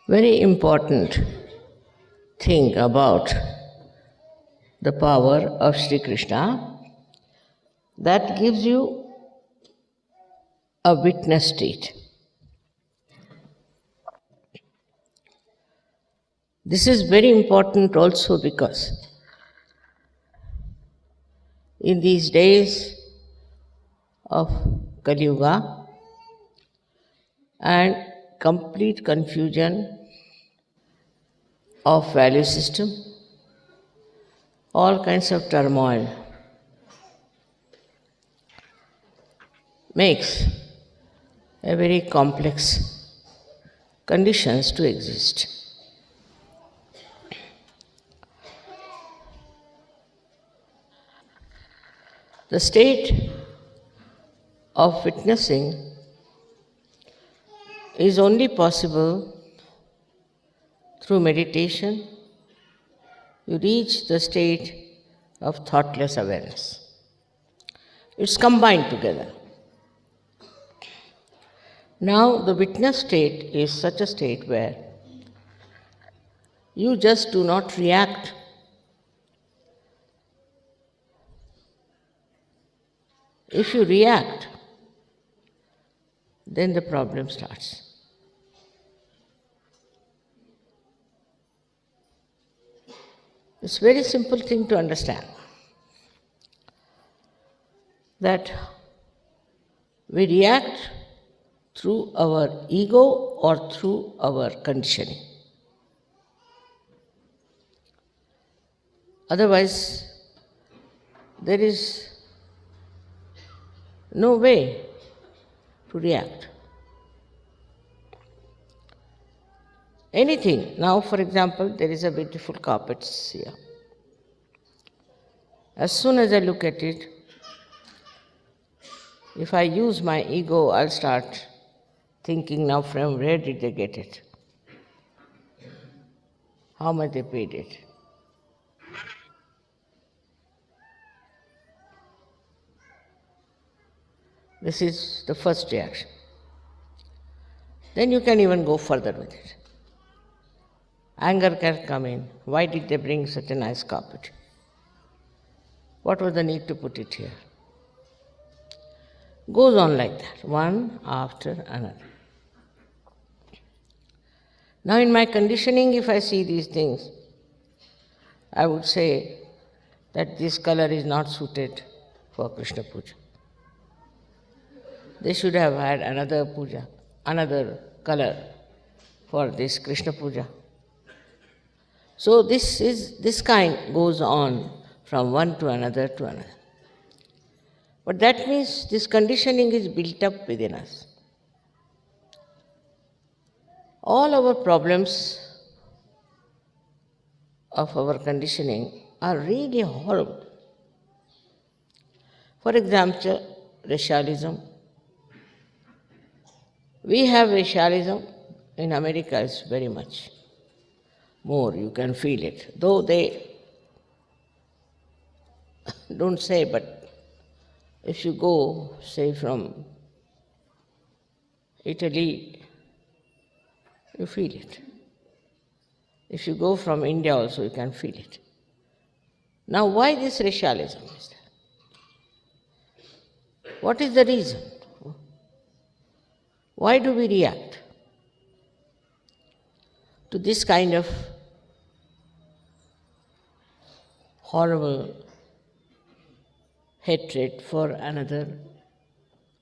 very important thing about the power of Sri Krishna that gives you a witness state. This is very important also because in these days of Kali Yuga and complete confusion of value system, all kinds of turmoil makes a very complex conditions to exist. The state of witnessing is only possible through meditation. You reach the state of thoughtless awareness. It's combined together. Now, the witness state is such a state where you just do not react. If you react, then the problem starts. It's a very simple thing to understand that we react through our ego or through our conditioning. Otherwise, there is no way to react. Anything. Now, for example, there is a beautiful carpet here. As soon as I look at it, if I use my ego, I'll start thinking now from where did they get it? How much they paid it? This is the first reaction. Then you can even go further with it. Anger can come in. Why did they bring such a nice carpet? What was the need to put it here? Goes on like that, one after another. Now in my conditioning, if I see these things, I would say that this color is not suited for Krishna Puja. They should have had another puja, another color for this Krishna Puja. So this kind goes on from one to another to another. But that means this conditioning is built up within us. All our problems of our conditioning are really horrible. For example, racialism. We have racialism. In America it's very much more, you can feel it. Though they don't say, but if you go, say, from Italy, you feel it. If you go from India also, you can feel it. Now, why this racialism is there? What is the reason? Why do we react to this kind of horrible hatred for another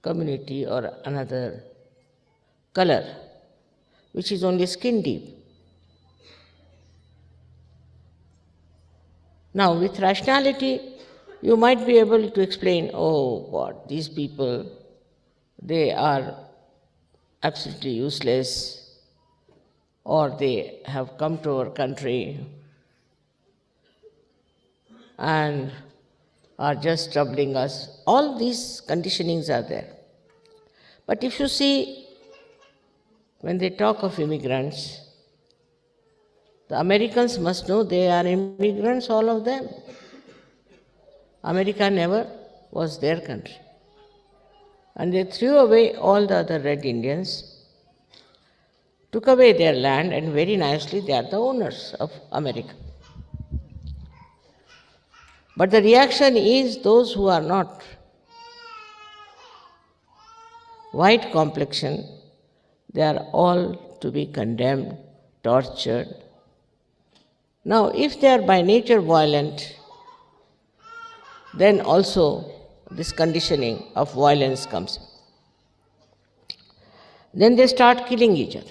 community or another color, which is only skin deep? Now, with rationality, you might be able to explain, oh, what, these people, they are absolutely useless, or they have come to our country and are just troubling us. All these conditionings are there. But if you see, when they talk of immigrants, the Americans must know they are immigrants, all of them. America never was their country. And they threw away all the other red Indians, took away their land, and very nicely they are the owners of America. But the reaction is those who are not white complexion, they are all to be condemned, tortured. Now, if they are by nature violent, then also this conditioning of violence comes. Then they start killing each other.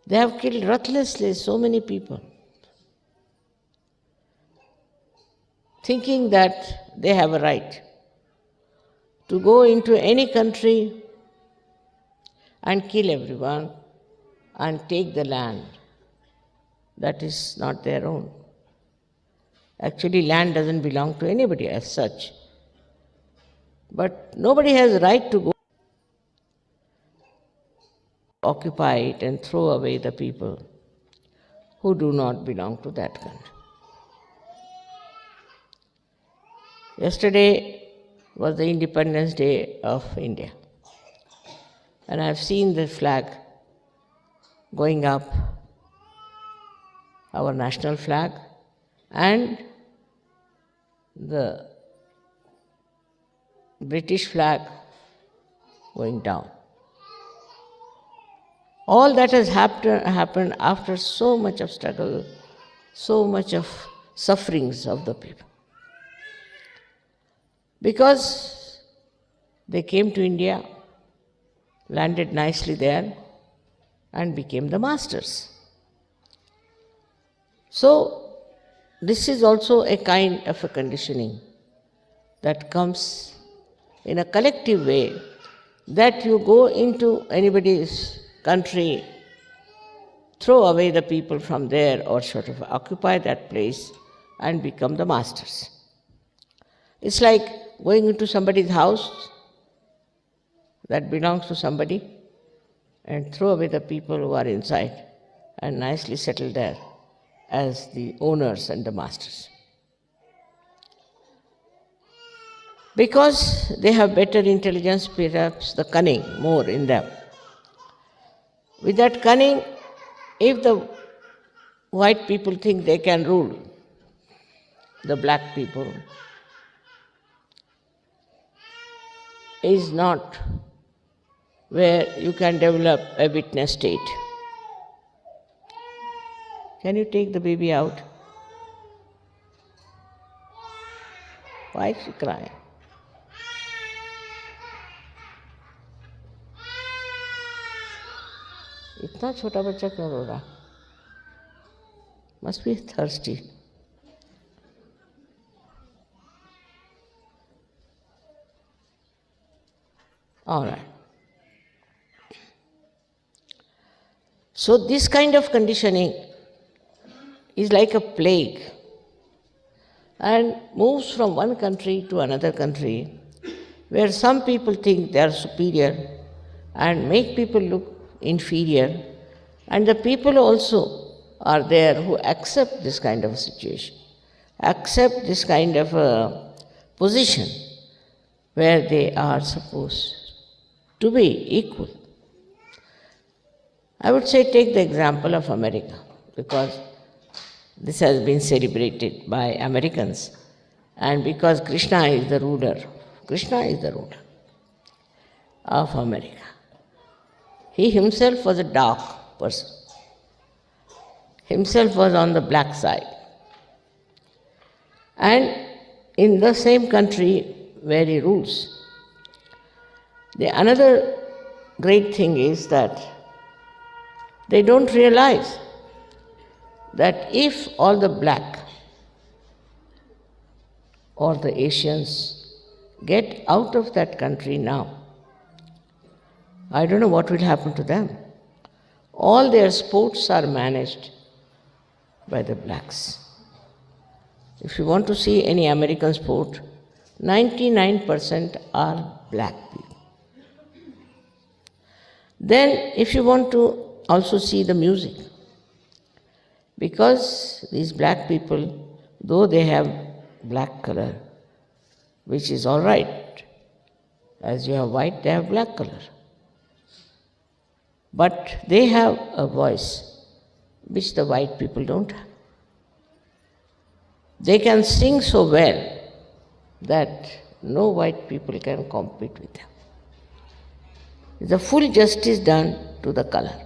They have killed ruthlessly so many people, thinking that they have a right to go into any country and kill everyone and take the land that is not their own. Actually, land doesn't belong to anybody as such. But nobody has a right to go occupy it and throw away the people who do not belong to that country. Yesterday was the Independence Day of India, and I have seen the flag going up, our national flag, and the British flag going down. All that has happened after so much of struggle, so much of sufferings of the people. Because they came to India, landed nicely there, and became the masters. So, this is also a kind of a conditioning that comes in a collective way, that you go into anybody's country, throw away the people from there, or sort of occupy that place and become the masters. It's like going into somebody's house that belongs to somebody and throw away the people who are inside and nicely settle there as the owners and the masters. Because they have better intelligence, perhaps the cunning more in them. With that cunning, if the white people think they can rule the black people, is not where you can develop a witness state. Can you take the baby out? Why is she crying? इतना छोटा बच्चा क्यों रो रहा? Must be thirsty. All right. So this kind of conditioning is like a plague and moves from one country to another country, where some people think they are superior and make people look inferior, and the people also are there who accept this kind of a situation, accept this kind of a position where they are supposed to be equal. I would say take the example of America, because this has been celebrated by Americans And because Krishna is the ruler of America. He himself was a dark person. Himself was on the black side. And in the same country where he rules, the another great thing is that they don't realize that if all the black or the Asians get out of that country now, I don't know what will happen to them. All their sports are managed by the blacks. If you want to see any American sport, 99% are black people. Then if you want to also see the music, because these black people, though they have black color, which is all right, as you have white, they have black color. But they have a voice which the white people don't have. They can sing so well that no white people can compete with them. It's a full justice done to the color.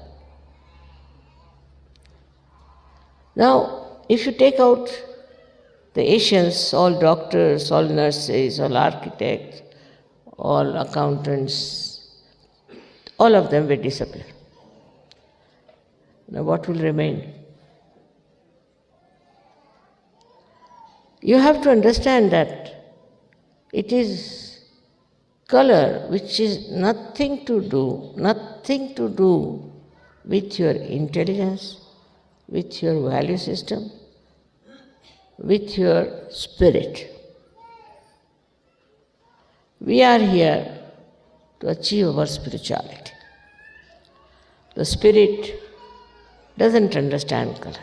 Now, if you take out the Asians, all doctors, all nurses, all architects, all accountants, all of them will disappear. Now what will remain? You have to understand that it is color which is nothing to do with your intelligence, with your value system, with your spirit. We are here to achieve our spirituality. The spirit doesn't understand color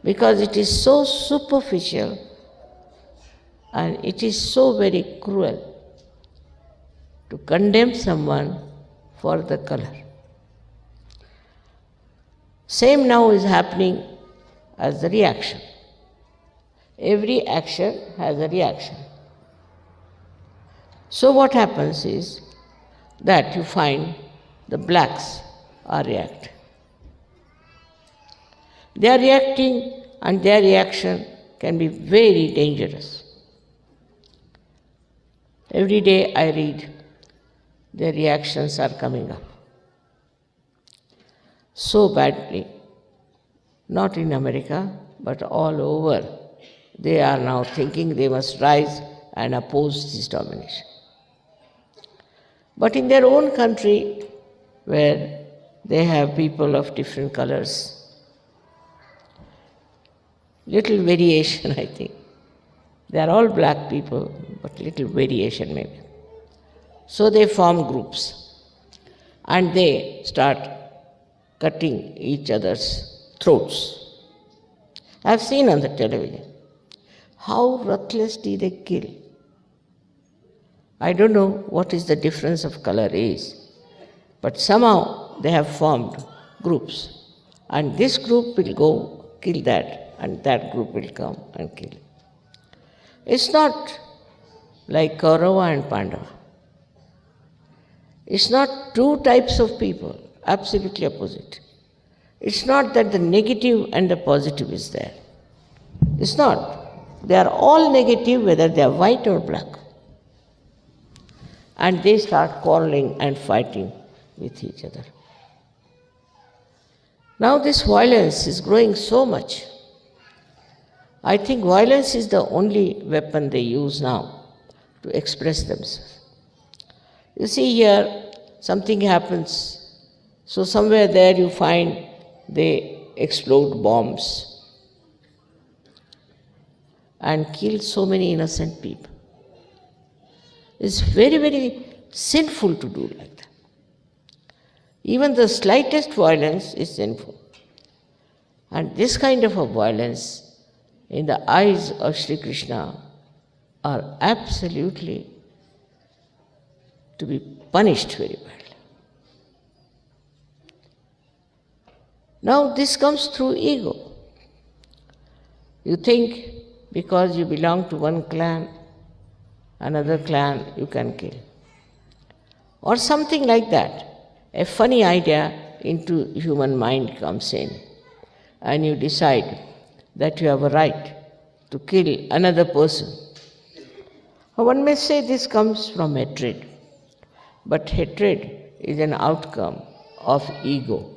because it is so superficial and it is so very cruel to condemn someone for the color. Same now is happening as the reaction. Every action has a reaction. So what happens is that you find the blacks are reacting. They are reacting and their reaction can be very dangerous. Every day I read their reactions are coming up so badly, not in America, but all over. They are now thinking they must rise and oppose this domination. But in their own country, where they have people of different colors, little variation, I think. They are all black people, but little variation maybe. So they form groups and they start cutting each other's throats. I have seen on the television how ruthlessly they kill. I don't know what is the difference of color is, but somehow they have formed groups. And this group will go kill that, and that group will come and kill. It's not like Kaurava and Pandava. It's not two types of people, absolutely opposite. It's not that the negative and the positive is there. It's not. They are all negative, whether they are white or black. And they start quarreling and fighting with each other. Now this violence is growing so much. I think violence is the only weapon they use now to express themselves. You see here, something happens, so somewhere there you find they explode bombs and kill so many innocent people. It's very, very sinful to do like that. Even the slightest violence is sinful. And this kind of a violence, in the eyes of Sri Krishna, are absolutely to be punished very badly. Now this comes through ego. You think because you belong to one clan, another clan you can kill. Or something like that. A funny idea into human mind comes in, and you decide that you have a right to kill another person. One may say this comes from hatred, but hatred is an outcome of ego.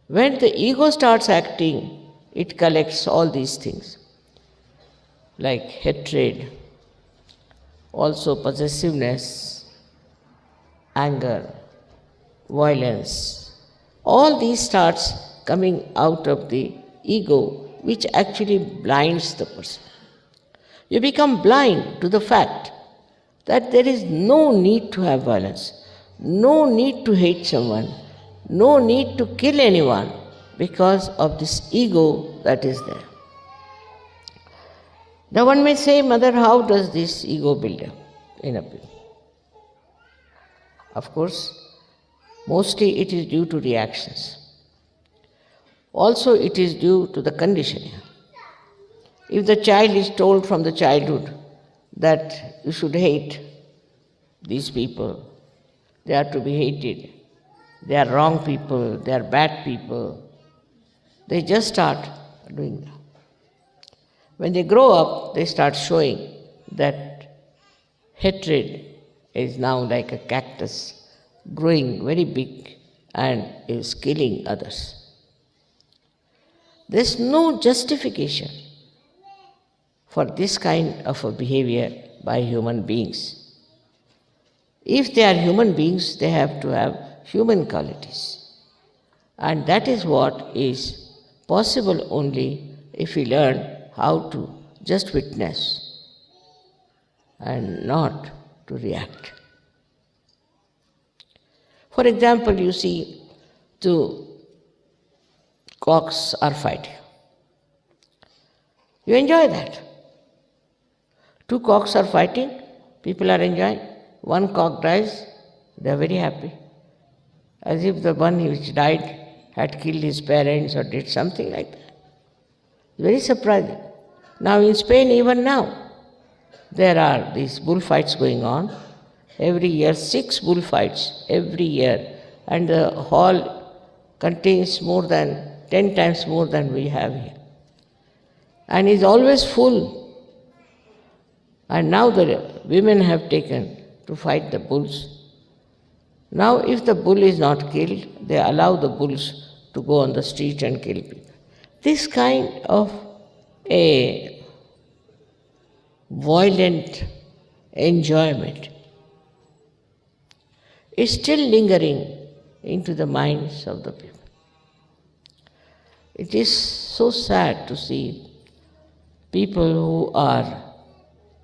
When the ego starts acting, it collects all these things, like hatred, also possessiveness, anger, violence. All these starts coming out of the ego, which actually blinds the person. You become blind to the fact that there is no need to have violence, no need to hate someone, no need to kill anyone because of this ego that is there. Now one may say, Mother, how does this ego build up in a people? Of course, mostly it is due to reactions. Also it is due to the conditioning. If the child is told from the childhood that you should hate these people, they are to be hated, they are wrong people, they are bad people, they just start doing that. When they grow up, they start showing that hatred is now like a cactus, growing very big and is killing others. There's no justification for this kind of a behavior by human beings. If they are human beings, they have to have human qualities. And that is what is possible only if we learn how to just witness and not to react. For example, you see two cocks are fighting. You enjoy that. Two cocks are fighting, people are enjoying. One cock dies, they are very happy, as if the one which died had killed his parents or did something like that. Very surprising. Now in Spain, even now, there are these bullfights going on. Every year, 6 bullfights every year, and the hall contains more than 10 times more than we have here, and is always full. And now the women have taken to fight the bulls. Now if the bull is not killed, they allow the bulls to go on the street and kill people. This kind of a violent enjoyment is still lingering into the minds of the people. It is so sad to see people who are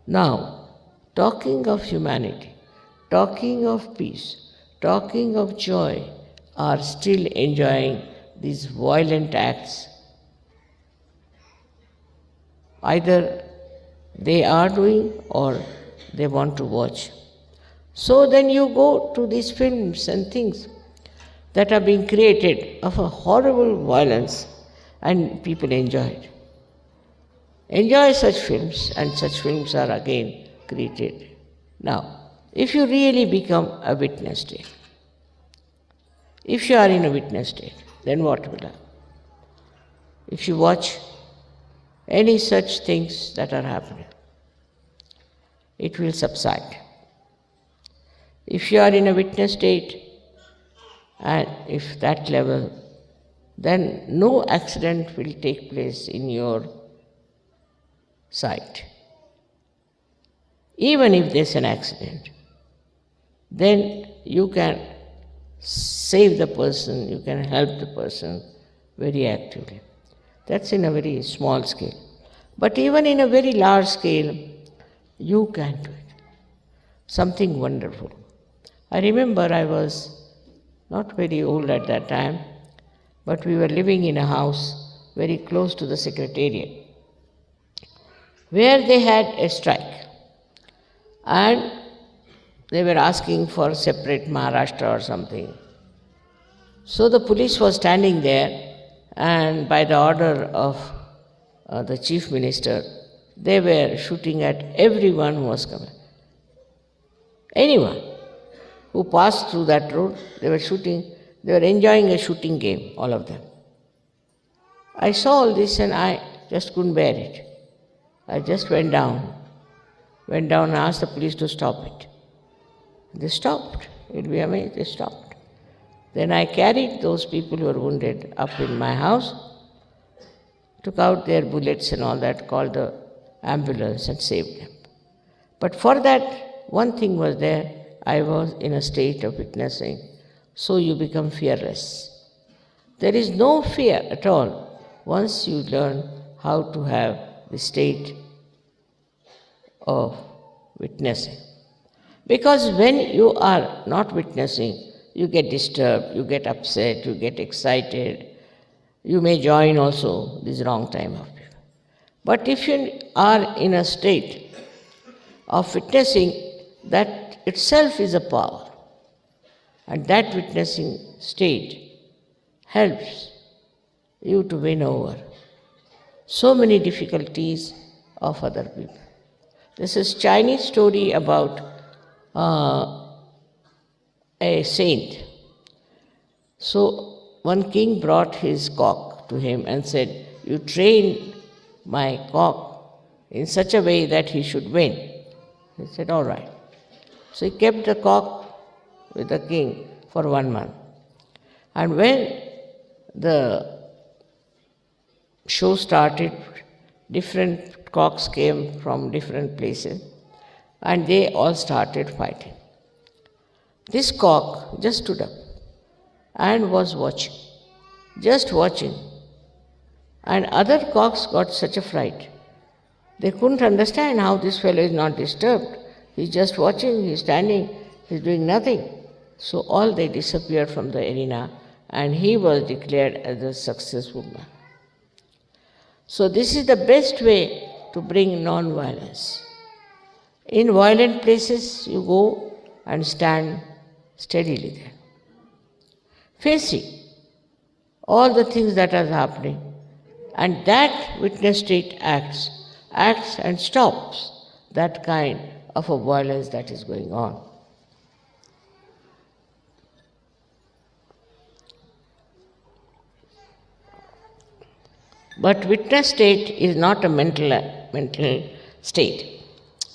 now talking of humanity, talking of peace, talking of joy, are still enjoying these violent acts. Either they are doing or they want to watch. So then you go to these films and things that are being created of a horrible violence, and people enjoy it. Enjoy such films, and such films are again created. Now, if you really become a witness state, if you are in a witness state, then what will happen? If you watch any such things that are happening, it will subside. If you are in a witness state, and if that level, then no accident will take place in your sight. Even if there's an accident, then you can save the person, you can help the person very actively. That's in a very small scale. But even in a very large scale, you can do it. Something wonderful. I remember I was not very old at that time, but we were living in a house very close to the secretariat, where they had a strike. And they were asking for separate Maharashtra or something. So the police was standing there, and by the order of the chief minister, they were shooting at everyone who was coming. Anyone who passed through that road, they were shooting, they were enjoying a shooting game, all of them. I saw all this and I just couldn't bear it. I just went down and asked the police to stop it. They stopped. You'll be amazed, they stopped. Then I carried those people who were wounded up in my house, took out their bullets and all that, called the ambulance and saved them. But for that, one thing was there, I was in a state of witnessing, so you become fearless. There is no fear at all once you learn how to have the state of witnessing. Because when you are not witnessing, you get disturbed, you get upset, you get excited, you may join also this wrong time of people. But if you are in a state of witnessing, that itself is a power. And that witnessing state helps you to win over so many difficulties of other people. This is Chinese story about a saint. So one king brought his cock to him and said, "You train my cock in such a way that he should win." He said, "All right." So he kept the cock with the king for 1 month. And when the show started, different cocks came from different places and they all started fighting. This cock just stood up and was watching, just watching. And other cocks got such a fright. They couldn't understand how this fellow is not disturbed. He's just watching, he's standing, he's doing nothing. So all they disappeared from the arena and he was declared as a successful man. So this is the best way to bring non-violence. In violent places, you go and stand steadily there, facing all the things that are happening, and that witness state acts and stops that kind of a violence that is going on. But witness state is not a mental state.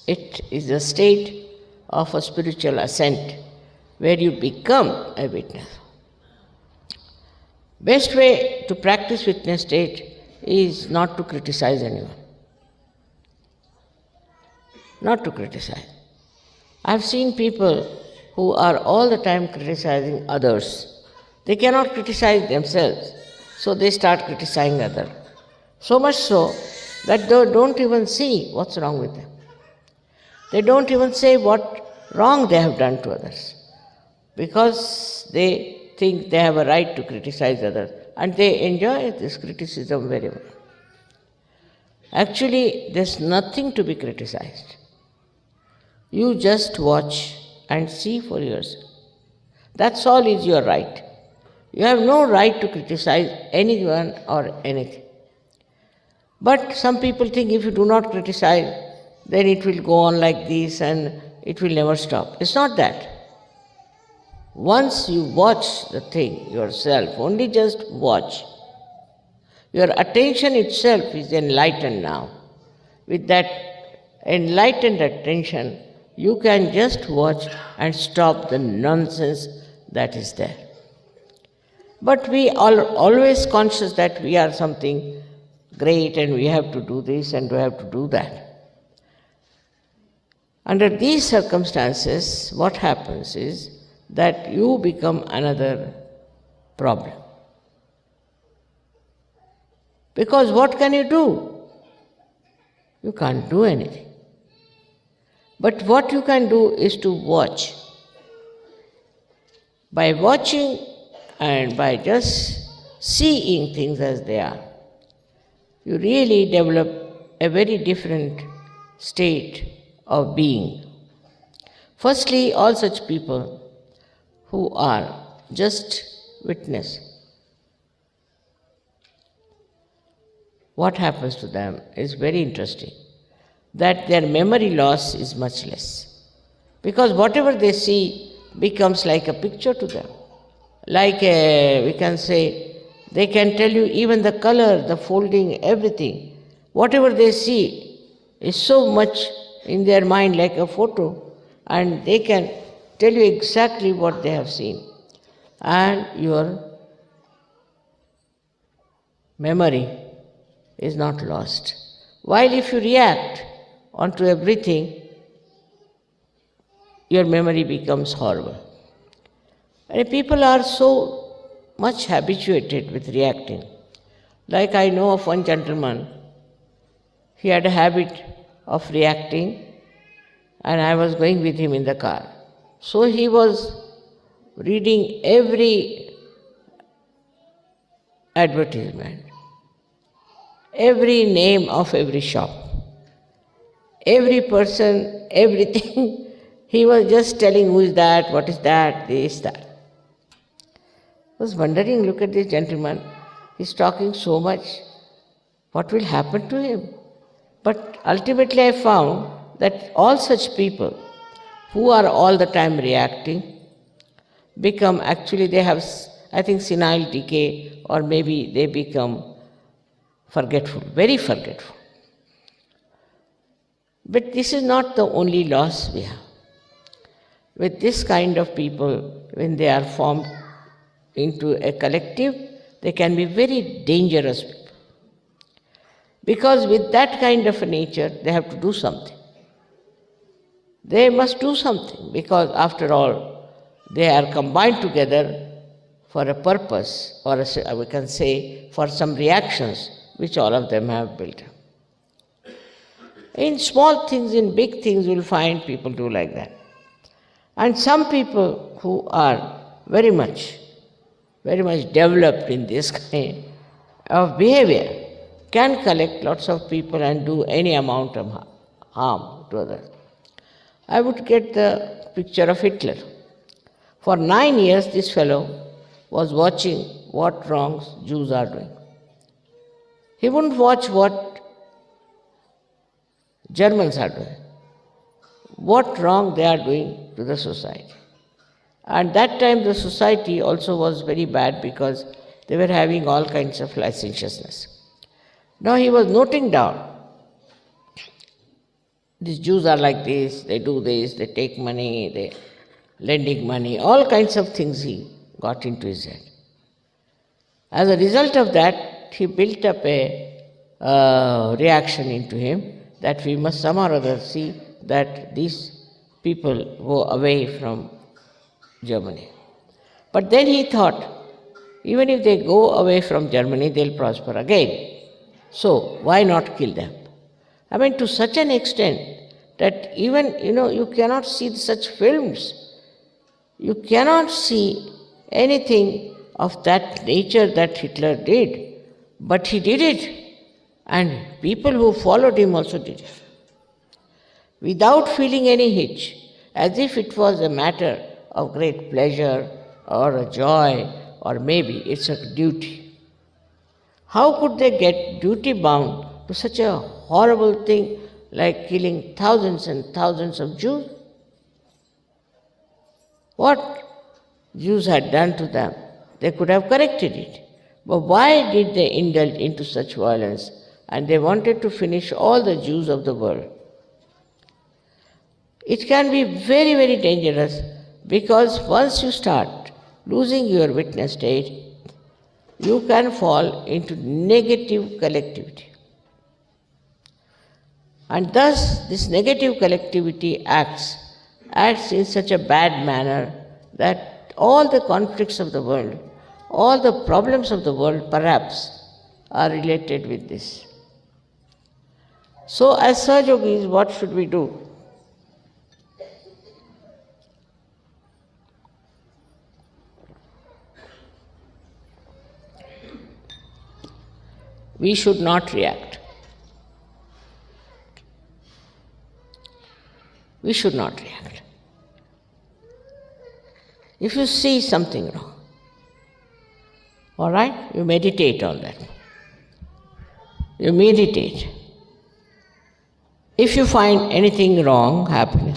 It is a state of a spiritual ascent where you become a witness. Best way to practice witness state is not to criticize anyone. Not to criticize. I've seen people who are all the time criticizing others. They cannot criticize themselves, so they start criticizing others. So much so that they don't even see what's wrong with them. They don't even say what wrong they have done to others, because they think they have a right to criticize others, and they enjoy this criticism very well. Actually, there's nothing to be criticized. You just watch and see for yourself. That's all is your right. You have no right to criticize anyone or anything. But some people think if you do not criticize, then it will go on like this and it will never stop. It's not that. Once you watch the thing yourself, only just watch, your attention itself is enlightened now. With that enlightened attention, you can just watch and stop the nonsense that is there. But we are always conscious that we are something great and we have to do this and we have to do that. Under these circumstances, what happens is that you become another problem. Because what can you do? You can't do anything. But what you can do is to watch. By watching and by just seeing things as they are, you really develop a very different state of being. Firstly, all such people who are just witness, what happens to them is very interesting. that their memory loss is much less. Because whatever they see becomes like a picture to them. Like we can say, they can tell you even the color, the folding, everything. Whatever they see is so much in their mind like a photo, and they can tell you exactly what they have seen. And your memory is not lost. While if you react onto everything, your memory becomes horrible. And people are so much habituated with reacting. Like I know of one gentleman, he had a habit of reacting, and I was going with him in the car. So he was reading every advertisement, every name of every shop, every person, everything. He was just telling who is that, what is that, this, that. I was wondering, look at this gentleman, he's talking so much, what will happen to him? But ultimately I found that all such people who are all the time reacting become, actually they have, I think, senile decay, or maybe they become forgetful, very forgetful. But this is not the only loss we have. With this kind of people, when they are formed into a collective, they can be very dangerous people. Because with that kind of a nature, they have to do something. They must do something, because after all, they are combined together for a purpose, or we can say for some reactions which all of them have built up. In small things, in big things, you will find people do like that. And some people who are very much developed in this kind of behavior can collect lots of people and do any amount of harm to others. I would get the picture of Hitler. For 9 years, this fellow was watching what wrongs Jews are doing. He wouldn't watch what Germans are doing, what wrong they are doing to the society. And that time the society also was very bad, because they were having all kinds of licentiousness. Now he was noting down, these Jews are like this, they do this, they take money, they lending money, all kinds of things he got into his head. As a result of that, he built up a reaction into him that we must somehow or other see that these people go away from Germany. But then he thought, even if they go away from Germany, they'll prosper again. So why not kill them? I mean, to such an extent that even, you cannot see such films. You cannot see anything of that nature that Hitler did. But he did it. And people who followed him also did it. Without feeling any hitch, as if it was a matter of great pleasure or a joy, or maybe it's a duty. How could they get duty bound to such a horrible thing like killing thousands and thousands of Jews? What Jews had done to them, they could have corrected it. But why did they indulge into such violence? And they wanted to finish all the Jews of the world. It can be very, very dangerous, because once you start losing your witness state, you can fall into negative collectivity. And thus, this negative collectivity acts in such a bad manner that all the conflicts of the world, all the problems of the world perhaps are related with this. So as Sahajogis, what should we do? We should not react. We should not react. If you see something wrong, all right, you meditate on that. You meditate. If you find anything wrong happening,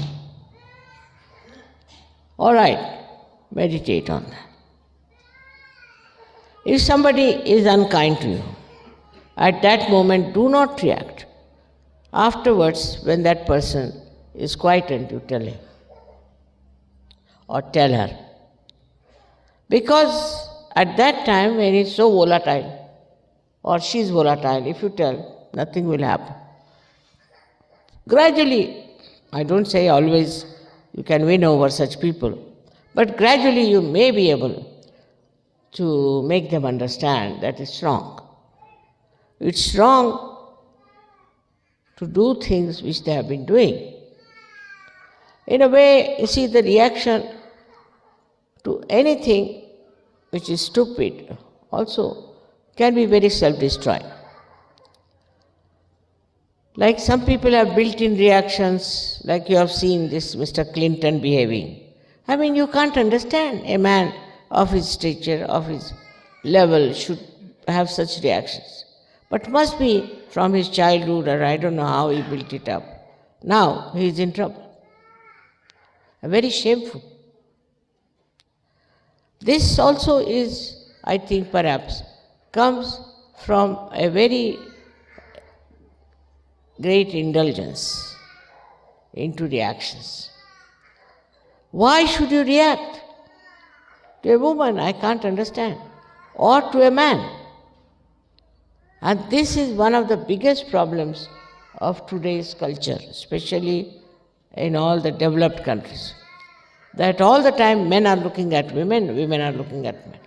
all right, meditate on that. If somebody is unkind to you, at that moment do not react. Afterwards, when that person is quietened, you tell him or tell her. Because at that time, when he's so volatile or she's volatile, if you tell, nothing will happen. Gradually, I don't say always you can win over such people, but gradually you may be able to make them understand that it's wrong. It's wrong to do things which they have been doing. In a way, you see, the reaction to anything which is stupid also can be very self-destroying. Like some people have built-in reactions, like you have seen this Mr. Clinton behaving. I mean, you can't understand a man of his stature, of his level should have such reactions. But must be from his childhood, or I don't know how he built it up. Now he is in trouble. Very shameful. This also is, I think, perhaps comes from a very great indulgence into reactions. Why should you react to a woman? I can't understand. Or to a man. And this is one of the biggest problems of today's culture, especially in all the developed countries. That all the time men are looking at women, women are looking at men.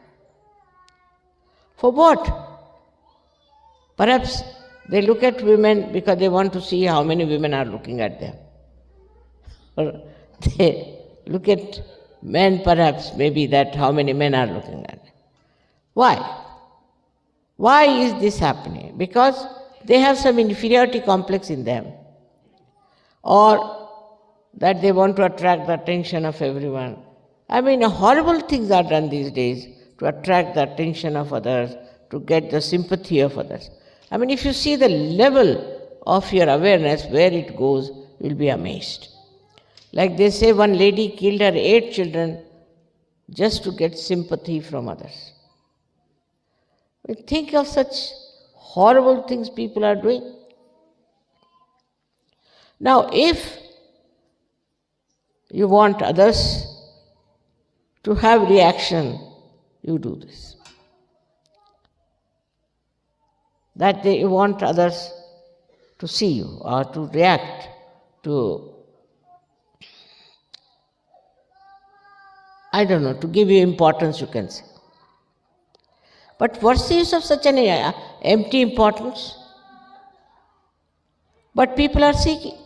For what? Perhaps they look at women because they want to see how many women are looking at them. Or they look at men perhaps, maybe that how many men are looking at them. Why? Why is this happening? Because they have some inferiority complex in them, or that they want to attract the attention of everyone. I mean, horrible things are done these days to attract the attention of others, to get the sympathy of others. I mean, if you see the level of your awareness, where it goes, you'll be amazed. Like they say, one lady killed her 8 children just to get sympathy from others. Think of such horrible things people are doing. Now, if you want others to have reaction, you do this. That you want others to see you or to react to, I don't know, to give you importance, you can say. But what's the use of such an empty importance? But people are seeking.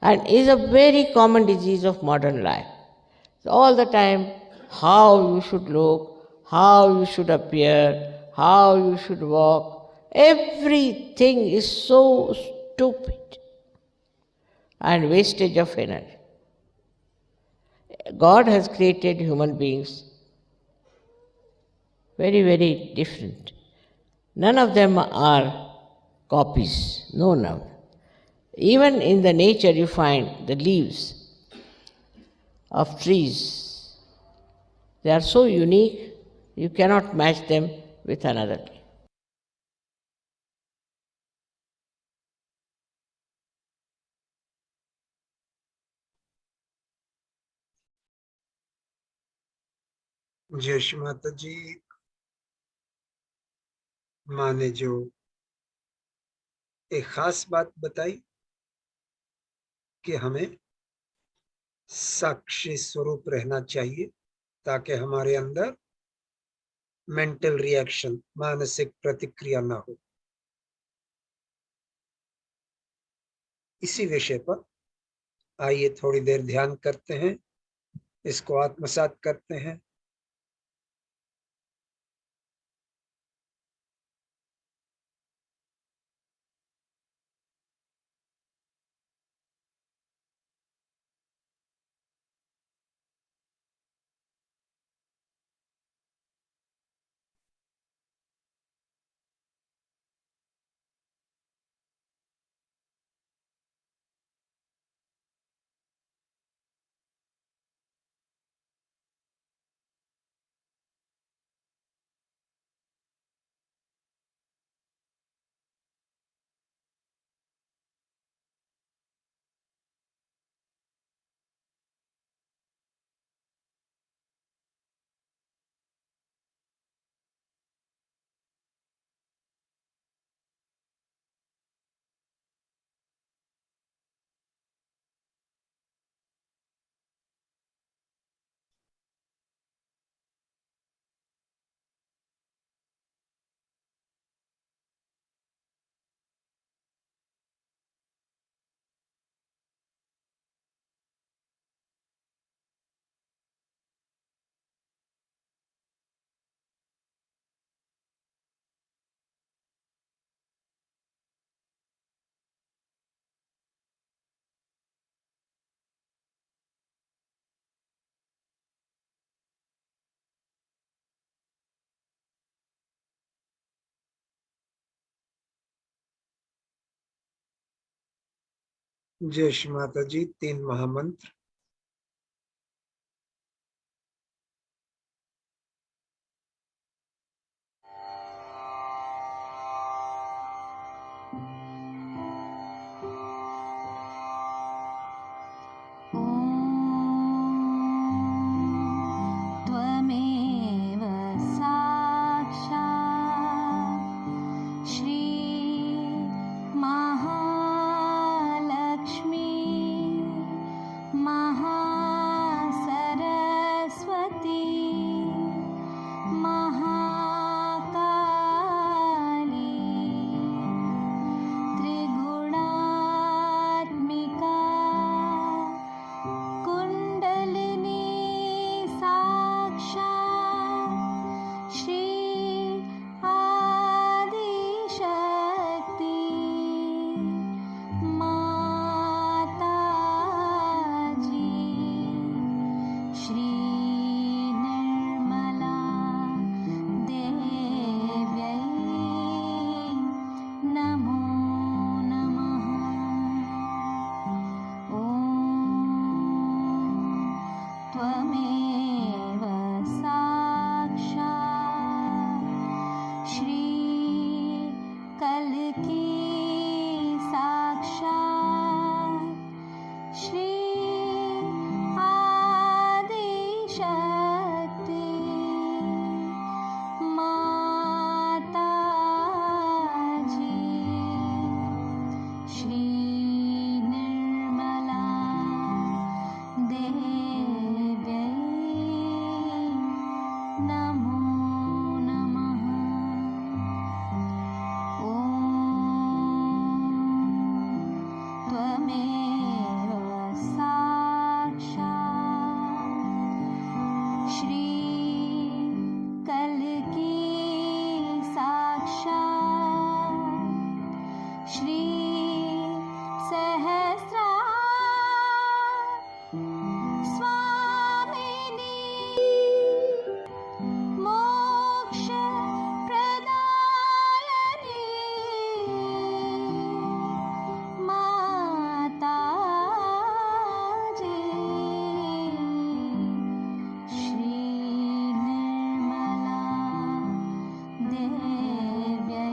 And is a very common disease of modern life. All the time, how you should look, how you should appear, how you should walk. Everything is so stupid and wastage of energy. God has created human beings very, very different. None of them are copies, no, no. Even in the nature you find the leaves of trees. They are so unique, you cannot match them with another tree. जय माता जी। माँ ने जो एक खास बात बताई कि हमें साक्षी स्वरूप रहना चाहिए ताकि हमारे अंदर मेंटल रिएक्शन, मानसिक प्रतिक्रिया ना हो। इसी विषय पर आइए थोड़ी देर ध्यान करते हैं, इसको आत्मसात करते हैं। जय श्री माता जी। 3 महामंत्र। त्वमेव साक्षात् श्री महालक्ष्मी महासरस्वती महाकाली त्रिगुणात्मिका कुण्डलिनी साक्षात् श्री आदिशक्ति माताजी श्री निर्मला देव्यै नमो नमः। ॐ त्वमेव साक्षात् श्री कल्की साक्षात् श्री आदिशक्ति माताजी श्री निर्मला देव्यै नमो नमः। ॐ त्वमेव साक्षात् श्री कल्की साक्षात् श्री सहस्रा स्वामिनी मोक्ष प्रदायिनी माताजी श्री निर्मला देव्यै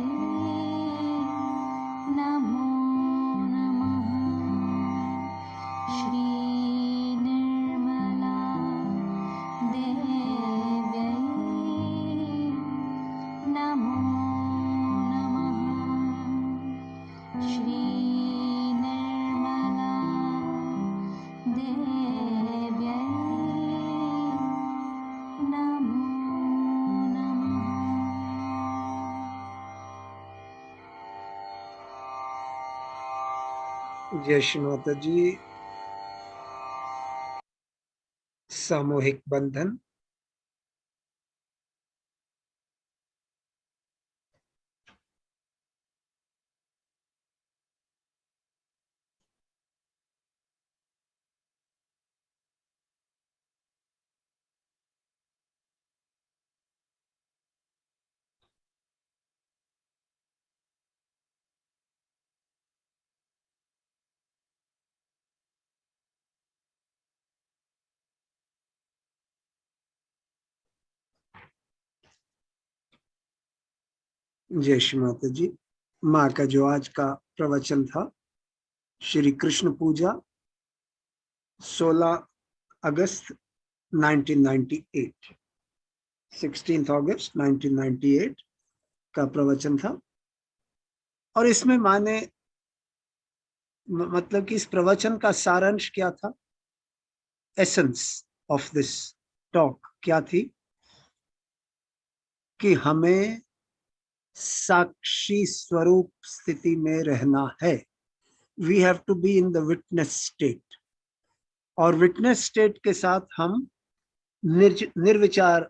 नमो नमः। श्री निर्मला देव्यै नमो नमः। श्री निर्मला देव्यै नमो नमः। जय श्री माता जी। सामूहिक बंधन। जय श्री माता जी। माँ का जो आज का प्रवचन था, श्री कृष्ण पूजा 16 अगस्त 1998, 16 अगस्त 1998 का प्रवचन था। और इसमें माँ ने मतलब कि इस प्रवचन का सारांश क्या था, एसेंस ऑफ दिस टॉक क्या थी, कि हमें साक्षी स्वरूप स्थिति में रहना है। We have to be in the witness state, और विटनेस स्टेट के साथ हम निर्विचार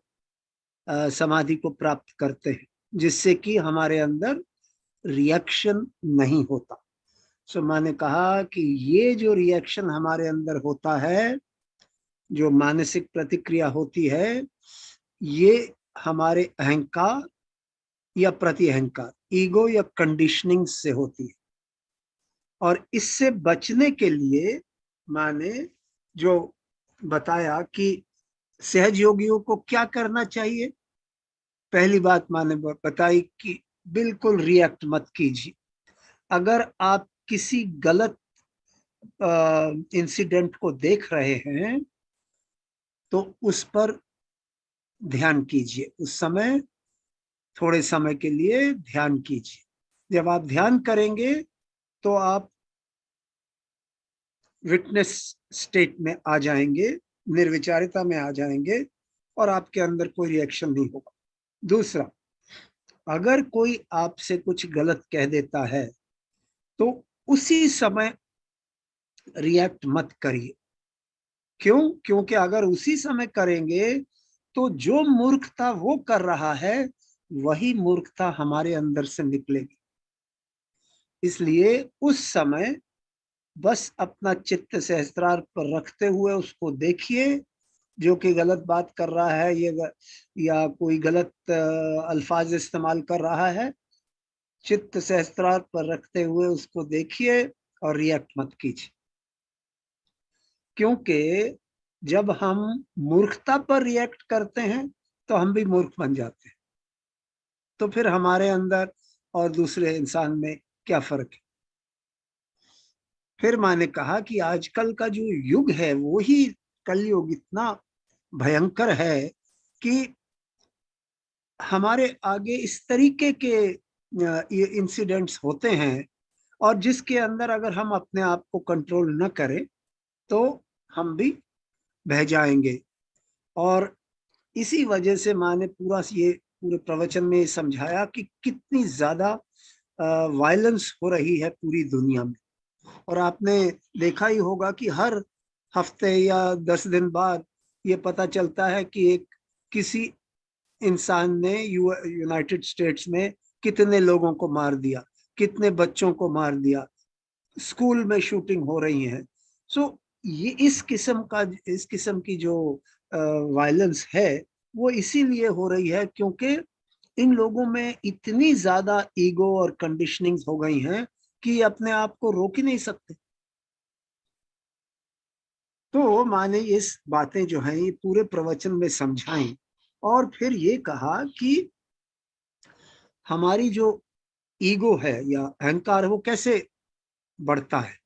समाधि को प्राप्त करते हैं, जिससे कि हमारे अंदर रिएक्शन नहीं होता। सो मैंने कहा कि ये जो रिएक्शन हमारे अंदर होता है, जो मानसिक प्रतिक्रिया होती है, ये हमारे अहंकार या प्रति अहंकार, ईगो या कंडीशनिंग से होती है। और इससे बचने के लिए माने जो बताया कि सहज योगियों को क्या करना चाहिए। पहली बात माने बताई कि बिल्कुल रिएक्ट मत कीजिए। अगर आप किसी गलत इंसिडेंट को देख रहे हैं तो उस पर ध्यान कीजिए, उस समय थोड़े समय के लिए ध्यान कीजिए। जब आप ध्यान करेंगे तो आप विटनेस स्टेट में आ जाएंगे, निर्विचारिता में आ जाएंगे और आपके अंदर कोई रिएक्शन नहीं होगा। दूसरा, अगर कोई आपसे कुछ गलत कह देता है तो उसी समय रिएक्ट मत करिए। क्यों? क्योंकि अगर उसी समय करेंगे तो जो मूर्खता वो कर रहा है वही मूर्खता हमारे अंदर से निकलेगी। इसलिए उस समय बस अपना चित्त सहस्त्रार पर रखते हुए उसको देखिए, जो कि गलत बात कर रहा है या कोई गलत अल्फाज इस्तेमाल कर रहा है, चित्त सहस्त्रार पर रखते हुए उसको देखिए और रिएक्ट मत कीजिए। क्योंकि जब हम मूर्खता पर रिएक्ट करते हैं तो हम भी मूर्ख बन जाते हैं। तो फिर हमारे अंदर और दूसरे इंसान में क्या फर्क है? फिर मैंने कहा कि आजकल का जो युग है वो ही कलयुग इतना भयंकर है कि हमारे आगे इस तरीके के ये इंसिडेंट्स होते हैं और जिसके अंदर अगर हम अपने आप को कंट्रोल न करें तो हम भी बह जाएंगे। और इसी वजह से मैंने पूरे प्रवचन में समझाया कि कितनी ज्यादा वायलेंस हो रही है पूरी दुनिया में। और आपने देखा ही होगा कि हर हफ्ते या 10 दिन बाद ये पता चलता है कि एक किसी इंसान ने यूनाइटेड स्टेट्स में कितने लोगों को मार दिया, कितने बच्चों को मार दिया, स्कूल में शूटिंग हो रही है। सो ये इस किस्म की जो वायलेंस है वो इसीलिए हो रही है क्योंकि इन लोगों में इतनी ज्यादा ईगो और कंडीशनिंग हो गई हैं कि अपने आप को रोक ही नहीं सकते। तो माने इस बातें जो हैं ये पूरे प्रवचन में समझाई और फिर ये कहा कि हमारी जो ईगो है या अहंकार है वो कैसे बढ़ता है?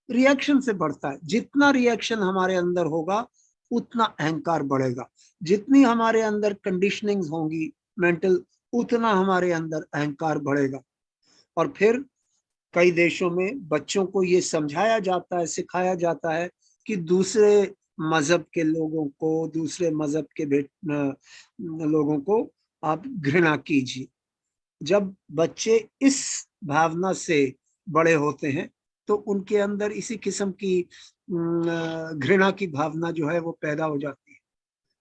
रिएक्शन से बढ़ता है। जितना रिएक्शन हमारे अंदर होगा उतना अहंकार बढ़ेगा। जितनी हमारे अंदर कंडीशनिंग होंगी मेंटल, उतना हमारे अंदर अहंकार बढ़ेगा। और फिर कई देशों में बच्चों को ये समझाया जाता है, सिखाया जाता है कि दूसरे मजहब के लोगों को, दूसरे मजहब के लोगों को आप घृणा कीजिए। जब बच्चे इस भावना से बड़े होते हैं तो उनके अंदर इसी किस्म की घृणा की भावना जो है वो पैदा हो जाती है।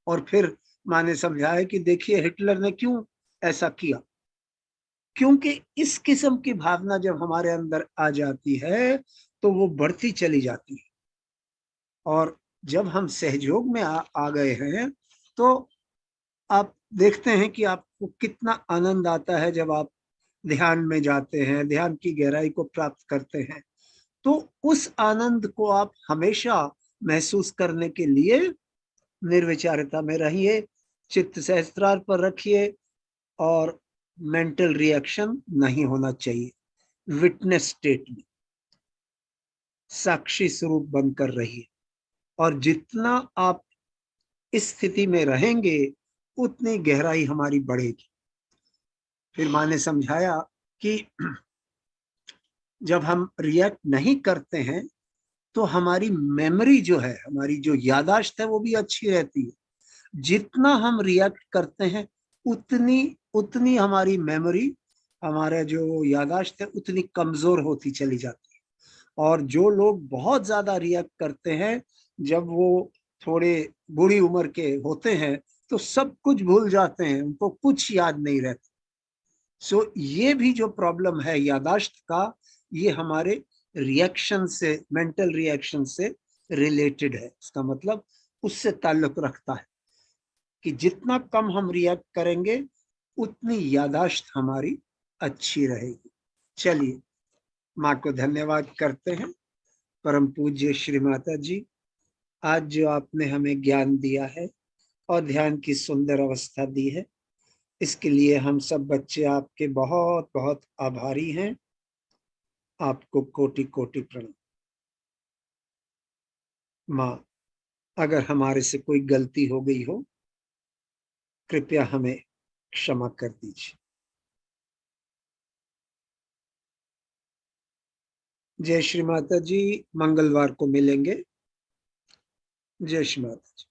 और फिर मैंने समझाया कि देखिए हिटलर ने क्यों ऐसा किया, क्योंकि इस किस्म की भावना जब हमारे अंदर आ जाती है तो वो बढ़ती चली जाती है। और जब हम सहयोग में आ गए हैं तो आप देखते हैं कि आपको कितना आनंद आता है जब आप ध्यान में जाते हैं, ध्यान की गहराई को प्राप्त करते हैं। तो उस आनंद को आप हमेशा महसूस करने के लिए निर्विचारिता में रहिए, चित्त सहस्त्रार पर रखिए और मेंटल रिएक्शन नहीं होना चाहिए। विटनेस स्टेट में साक्षी स्वरूप बनकर रहिए और जितना आप इस स्थिति में रहेंगे उतनी गहराई हमारी बढ़ेगी। फिर माँ ने समझाया कि जब हम रिएक्ट नहीं करते हैं तो हमारी मेमोरी जो है, हमारी जो याददाश्त है वो भी अच्छी रहती है। जितना हम रिएक्ट करते हैं उतनी उतनी हमारी मेमोरी, हमारा जो याददाश्त है उतनी कमजोर होती चली जाती है। और जो लोग बहुत ज्यादा रिएक्ट करते हैं जब वो थोड़े बुरी उम्र के होते हैं तो सब कुछ भूल जाते हैं, उनको कुछ याद नहीं रहता। सो ये भी जो प्रॉब्लम है याददाश्त का, ये हमारे रिएक्शन से, मेंटल रिएक्शन से रिलेटेड है। इसका मतलब उससे ताल्लुक रखता है कि जितना कम हम रिएक्ट करेंगे उतनी याददाश्त हमारी अच्छी रहेगी। चलिए माँ को धन्यवाद करते हैं। परम पूज्य श्री माता जी, आज जो आपने हमें ज्ञान दिया है और ध्यान की सुंदर अवस्था दी है, इसके लिए हम सब बच्चे आपके बहुत बहुत आभारी हैं। आपको कोटि कोटि प्रणाम। माँ, अगर हमारे से कोई गलती हो गई हो, कृपया हमें क्षमा कर दीजिए। जय श्री माता जी। मंगलवार को मिलेंगे। जय श्री माता जी।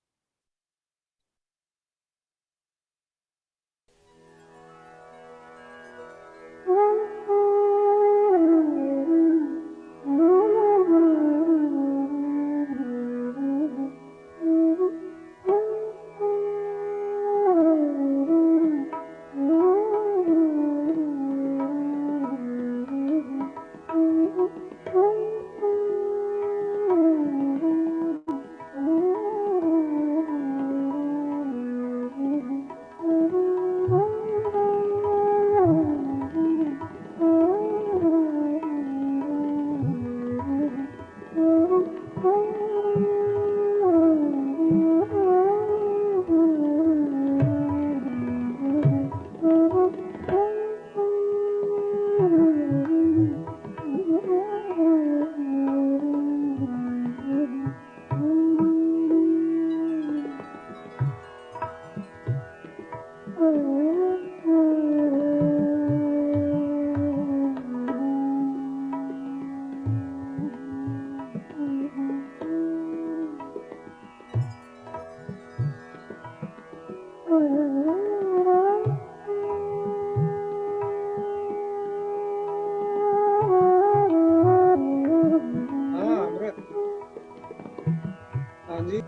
हाँ अमृत, हाँ जी।